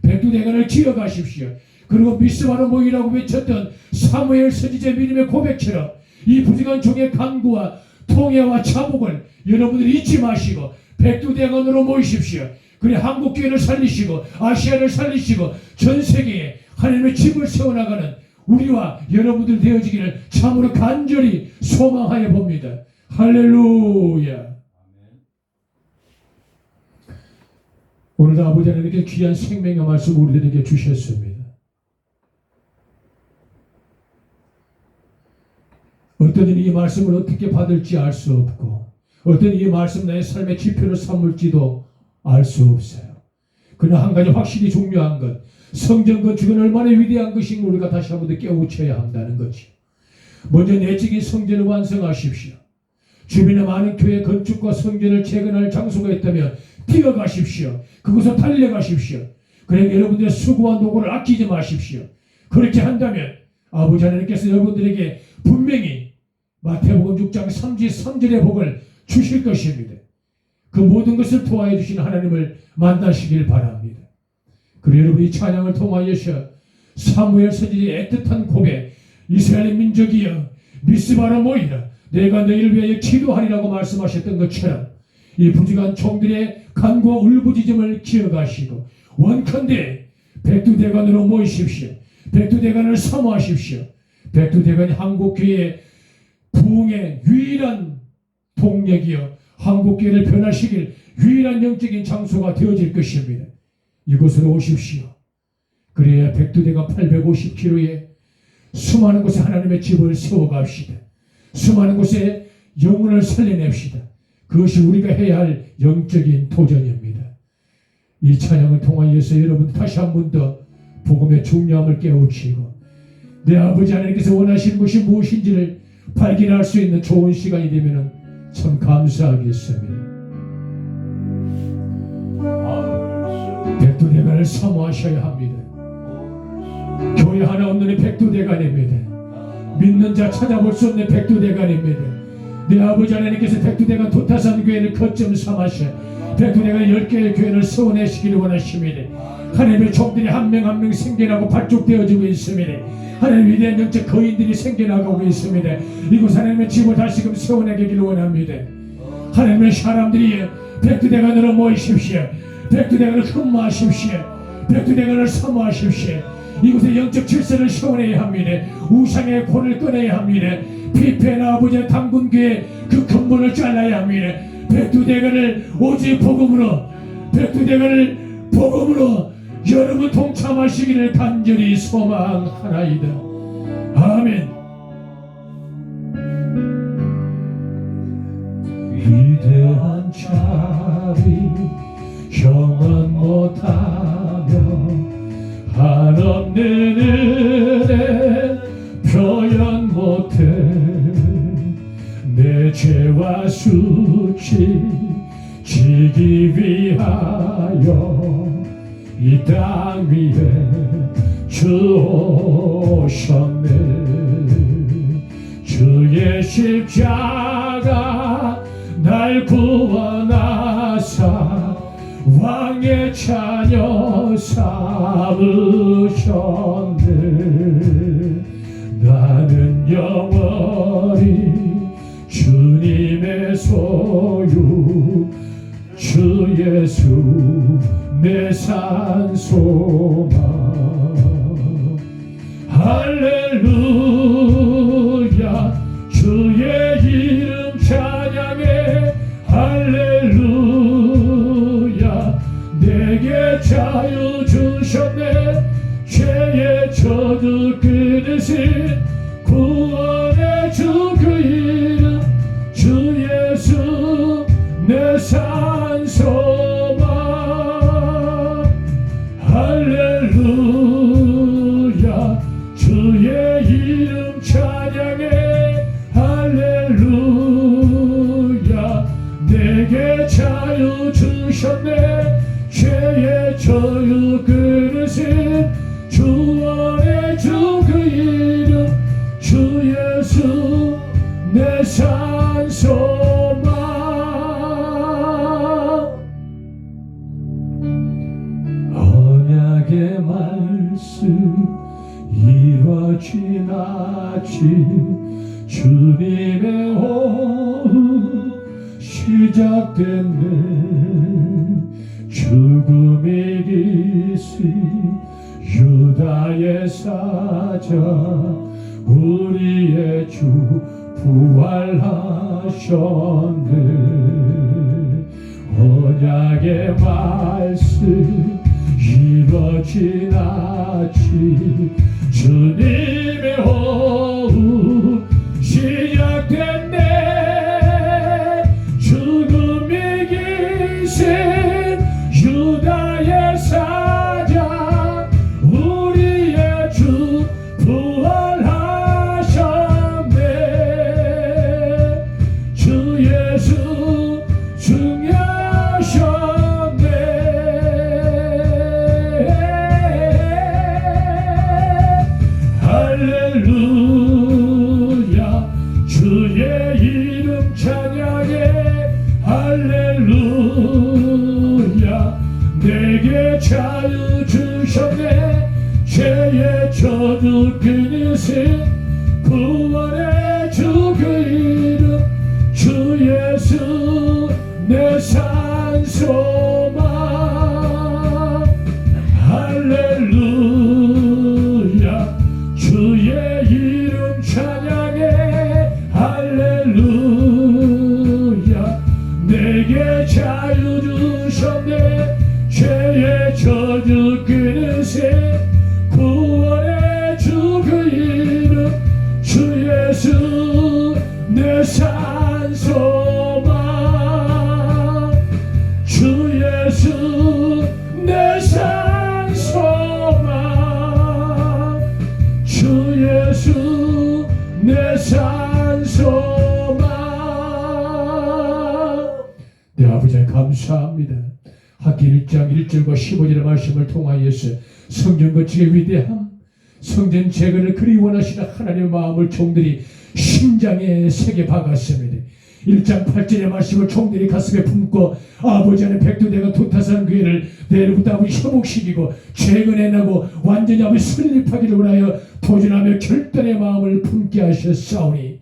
백두대간을 기억하십시오. 그리고 미스바로 모이라고 외쳤던 사무엘 선지자의 믿음의 고백처럼 이 부지간 종의 간구와 통해와 차복을 여러분들이 잊지 마시고 백두대간으로 모이십시오. 그래 한국교회를 살리시고 아시아를 살리시고 전 세계에 하나님의 집을 세워나가는 우리와 여러분들 되어지기를 참으로 간절히 소망하여 봅니다. 할렐루야. 오늘도 아버지 하나님께 귀한 생명의 말씀 우리들에게 주셨습니다. 어떤 이이 말씀을 어떻게 받을지 알 수 없고 어떤 이 말씀 나의 삶의 지표를 삼을지도 알 수 없어요. 그러나 한 가지 확실히 중요한 것 성전 건축은 얼마나 위대한 것인가 우리가 다시 한번 더 깨우쳐야 한다는 거지. 먼저 내적인 성전을 완성하십시오. 주변에 많은 교회 건축과 성전을 재건할 장소가 있다면 뛰어가십시오. 그곳에 달려가십시오. 그래 여러분들의 수고와 노고를 아끼지 마십시오. 그렇게 한다면 아버지 하나님께서 여러분들에게 분명히 마태복음 6장 33절의 복을 주실 것입니다. 그 모든 것을 도와해 주신 하나님을 만나시길 바랍니다. 그리고 여러분이 찬양을 통하여서 사무엘 선지자의 애틋한 고백 이스라엘 민족이여 미스바로 모이라 내가 너희를 위하여 기도하리라고 말씀하셨던 것처럼 이 부지간 총들의 간과 울부짖음을 기억하시고 원컨대 백두대간으로 모이십시오. 백두대간을 사모하십시오. 백두대간이 한국교회의 부흥의 유일한 동력이여 한국교회를 변화시킬 유일한 영적인 장소가 되어질 것입니다. 이곳으로 오십시오. 그래야 백두대간 850km에 수많은 곳에 하나님의 집을 세워갑시다. 수많은 곳에 영혼을 살려냅시다. 그것이 우리가 해야 할 영적인 도전입니다. 이 찬양을 통하여서 여러분 다시 한 번 더 복음의 중요함을 깨우치고 내 아버지 하나님께서 원하시는 것이 무엇인지를 발견할 수 있는 좋은 시간이 되면 참 감사하겠습니다. 백두대간을 사모하셔야 합니다. 교회 하나 없는 백두대간입니다. 믿는 자 찾아볼 수 없는 백두대간입니다. 내 아버지 하나님께서 백두대간 도타산 교회를 거점 삼으셔 백두대간 10개의 교회를 세워내시기를 원하십니다. 하나님의 종들이 한 명 한 명 생겨나고 발족되어지고 있습니다. 하나님의 위대한 영적 거인들이 생겨나가고 있습니다. 이곳 하나님의 집을 다시금 세워내기를 원합니다. 하나님의 사람들이 백두대간으로 모이십시오. 백두대간을 흠모하십시오. 백두대간을 사모하십시오. 이곳에 영적 질서를 세워내야 합니다. 우상의 골을 꺼내야 합니다. 피폐나 아버지의 당군교의 그 근본을 잘라야 합니다. 백두대간을 오직 복음으로 백두대간을 복음으로 여러분 동참하시기를 간절히 소망하나이다. 아멘. 위대한 자비 형언 못하며 한없는 은혜 표현 못해 내 죄와 수치 지기 위하여 이 땅 위에 주 오셨네. 주의 십자가 날 구원하사 왕의 자녀 삼으셨네. 나는 영원히 주님의 소유 주 예수 내 산소망. 할렐루야 주의 이름 찬양해. 할렐루야 내게 자유 주셨네. 죄의 저주 끊으신 구원의 주 그 이름 주 예수 내 산소망. 할렐루야 주의 이름 찬양해. 할렐루야 내게 자유 주셨네. 죄의 저유 끊으신 주원의 주 그 이름 주 예수 내 산소망. 언약의 말씀 이루어지나치 주님의 오후 시작됐네. 죽음이 기시 유다의 사자 우리의 주 부활하셨네. 언약의 말씀 이루어지나치 주님의 오후 시작됐네. 죽음이 기신 유다의 사자 우리의 주 부활하셨네. 주 예수 승리하셨네. 할렐루야 주의 이름 찬양해. 할렐루야 내게 자유 주셨네. 죄의 저주 끊으신 구원의 주 그 이름 주 예수 내 내 산소망 할렐루야 주의 이름 찬양해 할렐루야 내게 자유 주셨네 죄의 저주 끊으세 구원의 주 그 이름 주 예수 내 산소망 주 예수 내 산소망 주 예수 내 산소망 내 아버지 감사합니다. 학기 1장 1절과 15절의 말씀을 통하여서 성전 건축의 위대함 성전 재건을 그리 원하시는 하나님의 마음을 종들이 심장에 새겨 박았습니다. 1장 8절의 말씀을 종들이 가슴에 품고 아버지 안에 백두대가 도타산 교회를 내일부터 아버지 회복시키고 재건해내고 완전히 아버지 설립하기를 원하여 도전하며 결단의 마음을 품게 하셨사오니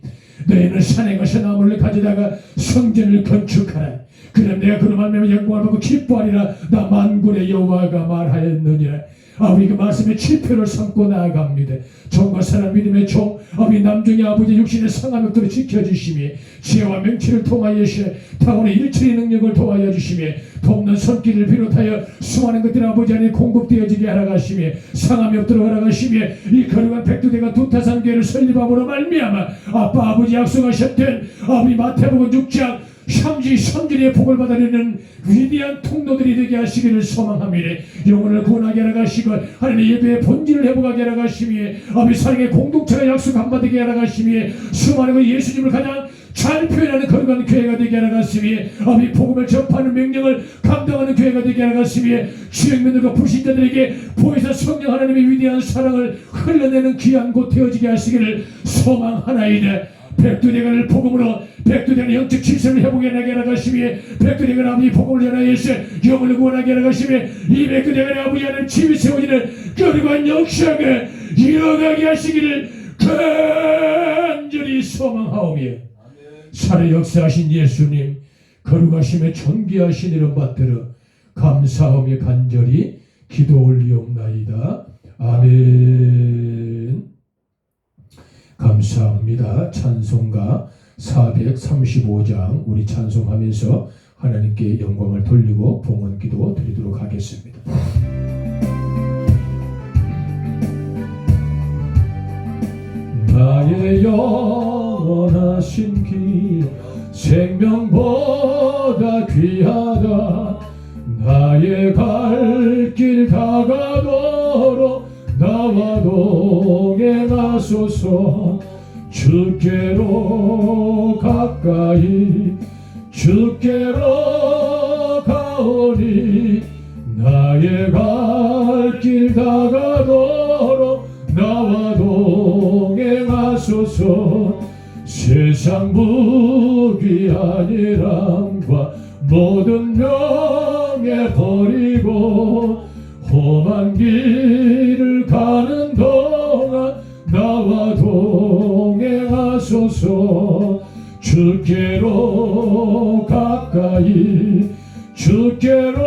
너희는 산에 가서 나무를 가져다가 성전을 건축하라. 그럼 내가 그로 말미암아 영광을 받고 기뻐하리라. 나 만군의 여호와가 말하였느니라. 아버지 그 말씀에 지표를 삼고 나아갑니다. 종과 사랑 믿음의 종 아버지 남중의 아버지 육신의 상함역들을 지켜주시며 지혜와 명치를 통하여서 타고난 일처리 능력을 도와여 주시며 돕는 손길을 비롯하여 수많은 것들이 아버지 안에 공급되어지게 하라가시며 상함역들을 하라가시며 이 거룩한 백두대가 도타산 교회를 설립함으로 말미암아 아빠 아버지 약속하셨던 아버지 마태복음 6장 33절의 복을 받아내는 위대한 통로들이 되게 하시기를 소망합니다. 영혼을 구원하게 하라가시고 하나님의 예배의 본질을 회복하게 하라가시며 아버지 사랑의 공동체가 약속 한바되게 하라가시며 수많은 그 예수님을 가장 잘 표현하는 거룩한 교회가 되게 하라가시며 아버지 복음을 전파하는 명령을 감당하는 교회가 되게 하라가시며 주역면들과 불신자들에게 보혜사 성령 하나님의 위대한 사랑을 흘러내는 귀한 곳 되어지게 하시기를 소망하나이다. 백두대간을 복음으로 백두대간 영적 질서를 회복해나게 하라가시며 백두대간 아버지 복음을 전하여서 영혼을 구원하게 하라가시며 이 백두대간의 아버지 하나님 집이 세워지는 거룩한 역사가 이어가게 하시기를 간절히 소망하오며 살의 역사하신 예수님 거룩하심에 존귀하신 이름 받들어 감사하며 간절히 기도 올리옵나이다. 아멘. 감사합니다. 찬송가 435장 우리 찬송하면서 하나님께 영광을 돌리고 봉헌 기도 드리도록 하겠습니다. 나의 영원하신 길 생명보다 귀하다. 나의 갈 길 다가도록 나와 동행하소서. 주께로 가까이 주께로 가오니 나의 갈 길 다가도록 나와 동행하소서. 세상 부귀한 일함과 모든 명예 버리고 험한 길을 가는 동안 나와 동행하소서. 주께로 가까이 주께로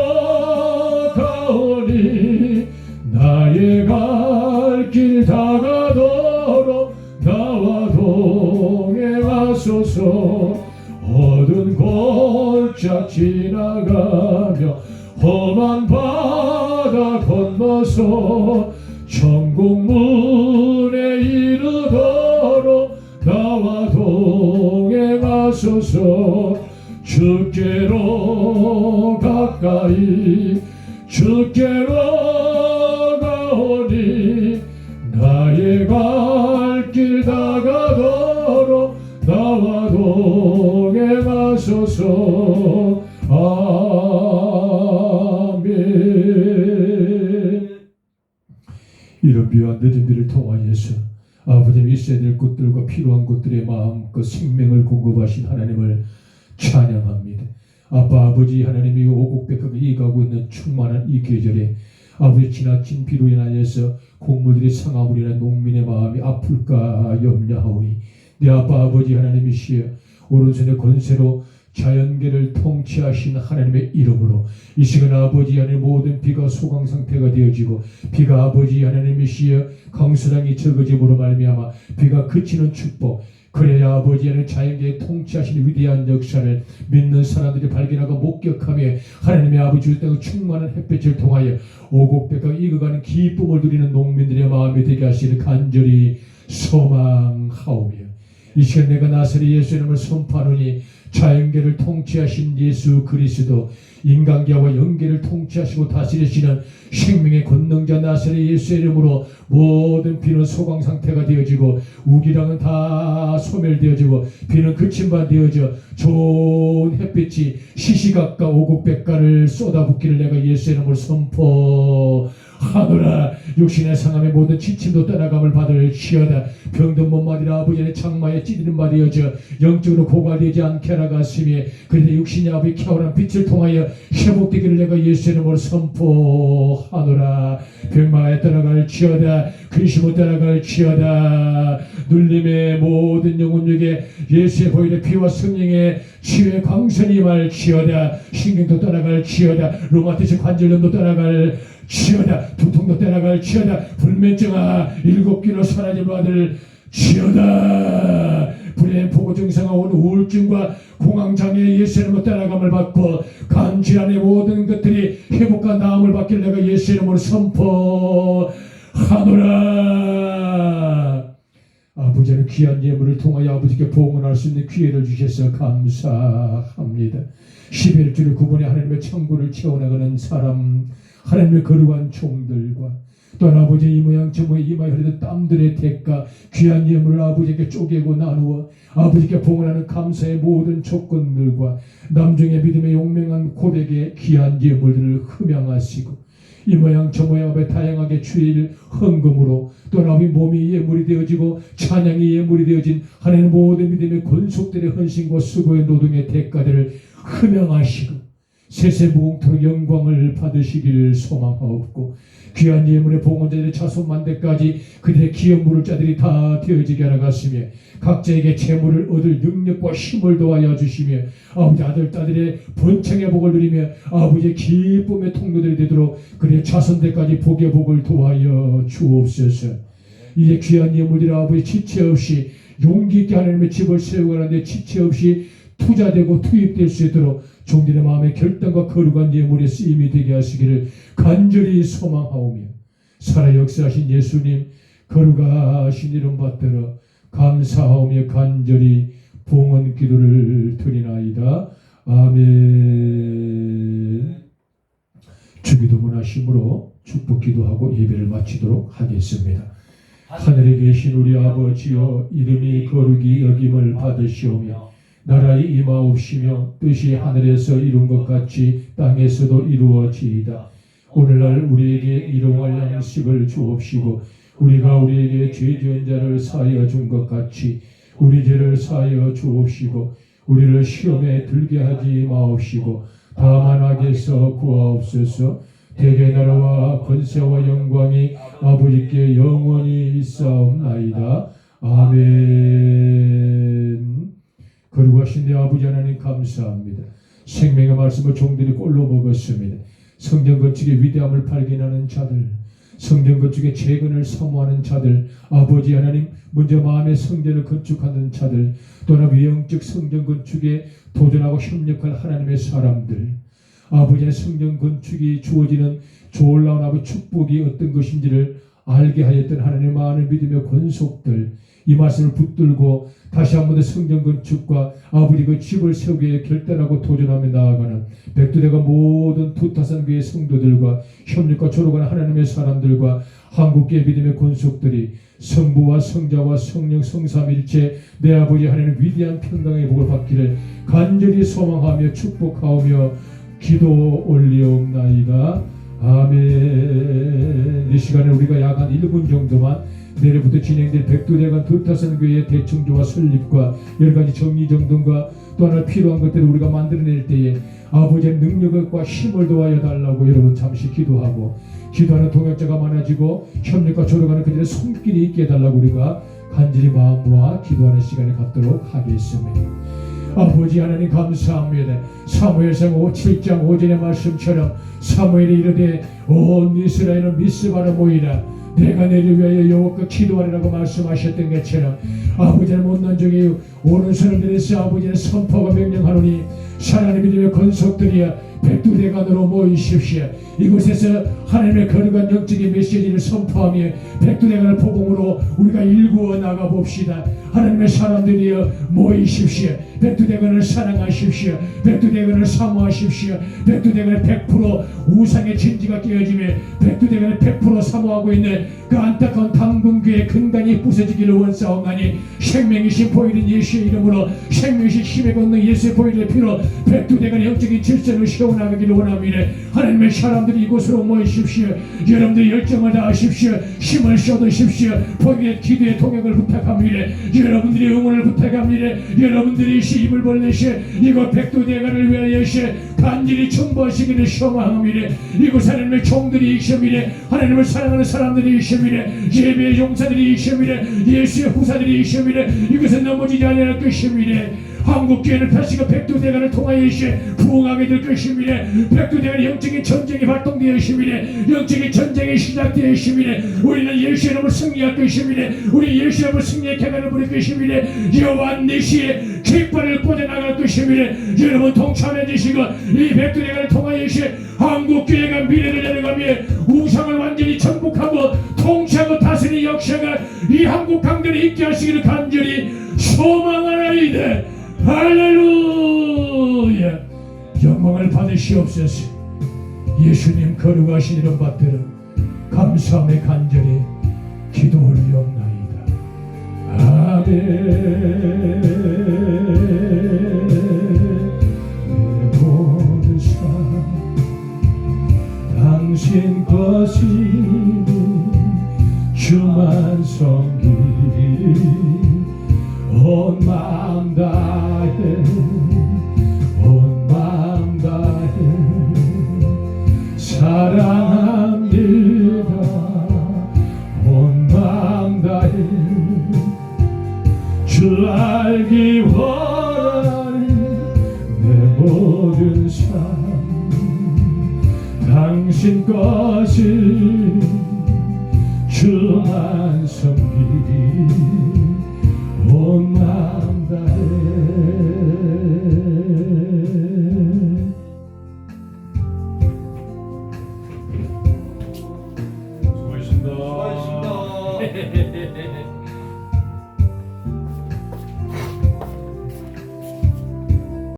가오니 나의 갈 길 다가도록 나와 동행하소서. 어두운 골짜 지나가며 험한 바다 건너서 천국 문에 이르도록 나와 동행하소서. 주께로 가까이 주께로 가오니 나의 갈 길 다가도록 나와 동행하소서. 아멘. 이런 귀한 늦은 비를 통하여서 아버지님 있어야 될 것들과 필요한 것들의 마음껏 생명을 공급하신 하나님을 찬양합니다. 아빠 아버지 하나님이 오곡백하게 이가고 있는 충만한 이 계절에 아버지 지나친 비로 인하여서 곡물들이 상함으로 인한 농민의 마음이 아플까 염려하오니 내 아빠 아버지 하나님이시여 오른손의 권세로 자연계를 통치하신 하나님의 이름으로 이 시간 아버지 하나님 모든 비가 소강 상태가 되어지고 비가 아버지 하나님이시여 강수량이 적어짐으로 말미암아 비가 그치는 축복 그래야 아버지 하나님 자연계에 통치하신 위대한 역사를 믿는 사람들이 발견하고 목격하며 하나님의 아버지 땅의 충만한 햇빛을 통하여 오곡백과 익어가는 기쁨을 누리는 농민들의 마음이 되게 하시를 간절히 소망하오며 이 시간 내가 나사렛 예수 이름을 선포하노니 자연계를 통치하신 예수 그리스도 인간계와 영계를 통치하시고 다스리시는 생명의 권능자 나사렛 예수 이름으로 모든 비는 소강 상태가 되어지고 우기랑은 다 소멸되어지고 비는 그친 바 되어져 좋은 햇빛이 시시각각 오곡백가를 쏟아붓기를 내가 예수 이름으로 선포하노라. 육신의 상함의 모든 지침도 떠나감을 받을 시어다. 병든 몸마디라 아버지의 장마에 찌드는 바 되어져 영적으로 고갈되지 않게 하라갔으며 그들의 육신이 아버지 켜오란 빛을 통하여 회복되기를 내가 예수 이름으로 선포하노라. 병마에 떠나갈 지어다. 근심을 떠나갈 지어다. 눌림의 모든 영혼에게 예수의 보혈의 피와 성령의 치유의 광선이 임할 지어다. 신경도 떠나갈 지어다. 루마티스 관절염도 떠나갈 지어다. 두통도 떠나갈 지어다. 불면증아 일곱 기로 사라짐을 받을 지어다. 불행 포고 증상과 온 우울증과 공황장애 예수 이름으로 떠나감을 받고 간 질환의 모든 것들이 회복과 나음을 받기를 내가 예수 이름으로 선포하노라. 아버지는 귀한 예물을 통하여 아버지께 봉헌할 수 있는 기회를 주셔서 감사합니다. 11주를 구분해 하나님의 천국을 채워나가는 사람 하나님의 거룩한 종들과 또한 아버지 이 모양 저 모양 이마에 흐르는 땀들의 대가 귀한 예물을 아버지께 쪼개고 나누어 아버지께 봉헌하는 감사의 모든 조건들과 남중의 믿음의 용맹한 고백의 귀한 예물들을 흠양하시고 이 모양 저 모양 앞에 다양하게 주일 헌금으로 또한 아버지 몸이 예물이 되어지고 찬양이 예물이 되어진 하나님 모든 믿음의 권속들의 헌신과 수고의 노동의 대가들을 흠양하시고 세세무궁토록 영광을 받으시기를 소망하옵고 귀한 예물의 봉헌자들의 자손만대까지 그들의 기업 물을 자들이 다 되어지게 하라갔으며 각자에게 재물을 얻을 능력과 힘을 도하여 주시며 아버지 아들 딸들의 번창의 복을 누리며 아버지의 기쁨의 통로들이 되도록 그들의 자손들까지 복의 복을 도하여 주옵소서. 이제 귀한 예물들이 아버지 지체 없이 용기 있게 하나님의 집을 세우가는데 지체 없이 투자되고 투입될 수 있도록 종들의 마음의 결단과 거룩한 예물의 쓰임이 되게 하시기를 간절히 소망하오며 살아 역사하신 예수님 거룩하신 이름 받들어 감사하오며 간절히 봉헌 기도를 드리나이다. 아멘. 주기도문 하심으로 축복 기도하고 예배를 마치도록 하겠습니다. 하늘에 계신 우리 아버지여 이름이 거룩히 여김을 받으시오며 나라의 임하옵시며 뜻이 하늘에서 이룬 것 같이 땅에서도 이루어지이다. 오늘날 우리에게 일용할 양식을 주옵시고 우리가 우리에게 죄 지은 자를 사하여 준 것 같이 우리 죄를 사하여 주옵시고 우리를 시험에 들게 하지 마옵시고 다만 악에서 구하옵소서. 대개 나라와 권세와 영광이 아버지께 영원히 있사옵나이다. 아멘. 거룩하신 내 아버지 하나님 감사합니다. 생명의 말씀을 종들이 꼴로 먹었습니다. 성전 건축의 위대함을 발견하는 자들, 성전 건축의 재건을 사모하는 자들, 아버지 하나님 먼저 마음의 성전을 건축하는 자들, 또한 외형적 성전 건축에 도전하고 협력할 하나님의 사람들, 아버지의 성전 건축이 주어지는 놀라운 아버지 축복이 어떤 것인지를 알게 하였던 하나님의 많은 믿음의 권속들, 이 말씀을 붙들고 다시 한 번 더 성전 건축과 아버지 그 집을 세우기 위해 결단하고 도전하며 나아가는 백두대가 모든 두타산교회 성도들과 협력과 조력하는 하나님의 사람들과 한국교회 믿음의 권속들이 성부와 성자와 성령 성삼일체 내 아버지 하나님 위대한 평강의 복을 받기를 간절히 소망하며 축복하오며 기도 올리옵나이다. 아멘. 이 시간에 우리가 약 한 1분 정도만 내일부터 진행될 백두대간 두타산교회의 대청조와 설립과 여러가지 정리정돈과 또 하나 필요한 것들을 우리가 만들어낼 때에 아버지의 능력과 힘을 도하여 달라고 여러분 잠시 기도하고 기도하는 동역자가 많아지고 협력과 조력하는 그들의 손길이 있게 해달라고 우리가 간절히 마음 모아 기도하는 시간을 갖도록 하겠습니다. 아버지 하나님 감사합니다. 사무엘상 7장 5절의 말씀처럼 사무엘이 이르되 온 이스라엘은 미스바로 모이라 내가 너희를 위하여 여호와께 기도하리라고 말씀하셨던 것처럼 아버지는 못난 중에 오른손을 들여서 아버지는 선포가 명령하노니 사랑하는 믿음의 권속들이여 백두대간으로 모이십시오. 이곳에서 하나님의 거룩한 영적인 메시지를 선포하며 백두대간을 복음으로 우리가 일구어 나가봅시다. 하나님의 사람들이여 모이십시오. 백두대간을 사랑하십시오. 백두대간을 사모하십시오. 백두대간을 100% 우상의 진지가 깨어지며 백두대간을 100% 사모하고 있는 그 안타까운 당군교의 근간이 부서지기를 원사옵나니 생명이신 보이는 예수의 이름으로 생명이신 힘에 걷는 예수의 보이는 피로 백두대간의 영적인 질서를 세워나가기를 원합니다. 하나님의 사람들이 이곳으로 모이십시오. 여러분들이 열정을 다하십시오. 힘을 쏟으십시오. 보이의 기도의 통역을 부탁합니다. 여러분들이 응원을 부탁합니다. 여러분들이 입을 벌리시 이곳 백두대간을 위하여 간절히 충보하시기를 소망합니다. 이곳 하나님의 종들이 있습니다. 하나님을 사랑하는 사람들이 있습니다. 예배의 용사들이 있습니다. 예수의 후사들이 있습니다. 이곳은 넘어지지 않을 것입니다. 한국교회는 다시금 백두대간을 통하여 부흥하게 될 것입니다. 백두대간의 영적인 전쟁이 발동되어 있습니다. 영적인 전쟁이 시작되어 있습니다. 우리는 예수의 이름으로 승리할 것입니다. 우리 예수의 이름으로 승리의 개간을 부릴 것입니다. 여호와 니시의 깃발을 꽂아나갈 것입니다. 여러분 동참해 주시고 이 백두대간을 통하여 한국교회가 미래를 열어가며 우상을 완전히 정복하고 통치하고 다스리는 역사가 이 한국 강단에 있게 하시기를 간절히 소망하나이다. 할렐루야. 영광을 받으시옵소서. 예수님 거룩하신 이름 받들어 감사함에 간절히 기도 올리옵나이다. 아멘. 내 모든 삶 당신 것이니 주만 섬기리 온 마음 다해 온 마음 다해 사랑합니다. 온 마음 다해 주 알기 원하는 내 모든 삶 당신 것이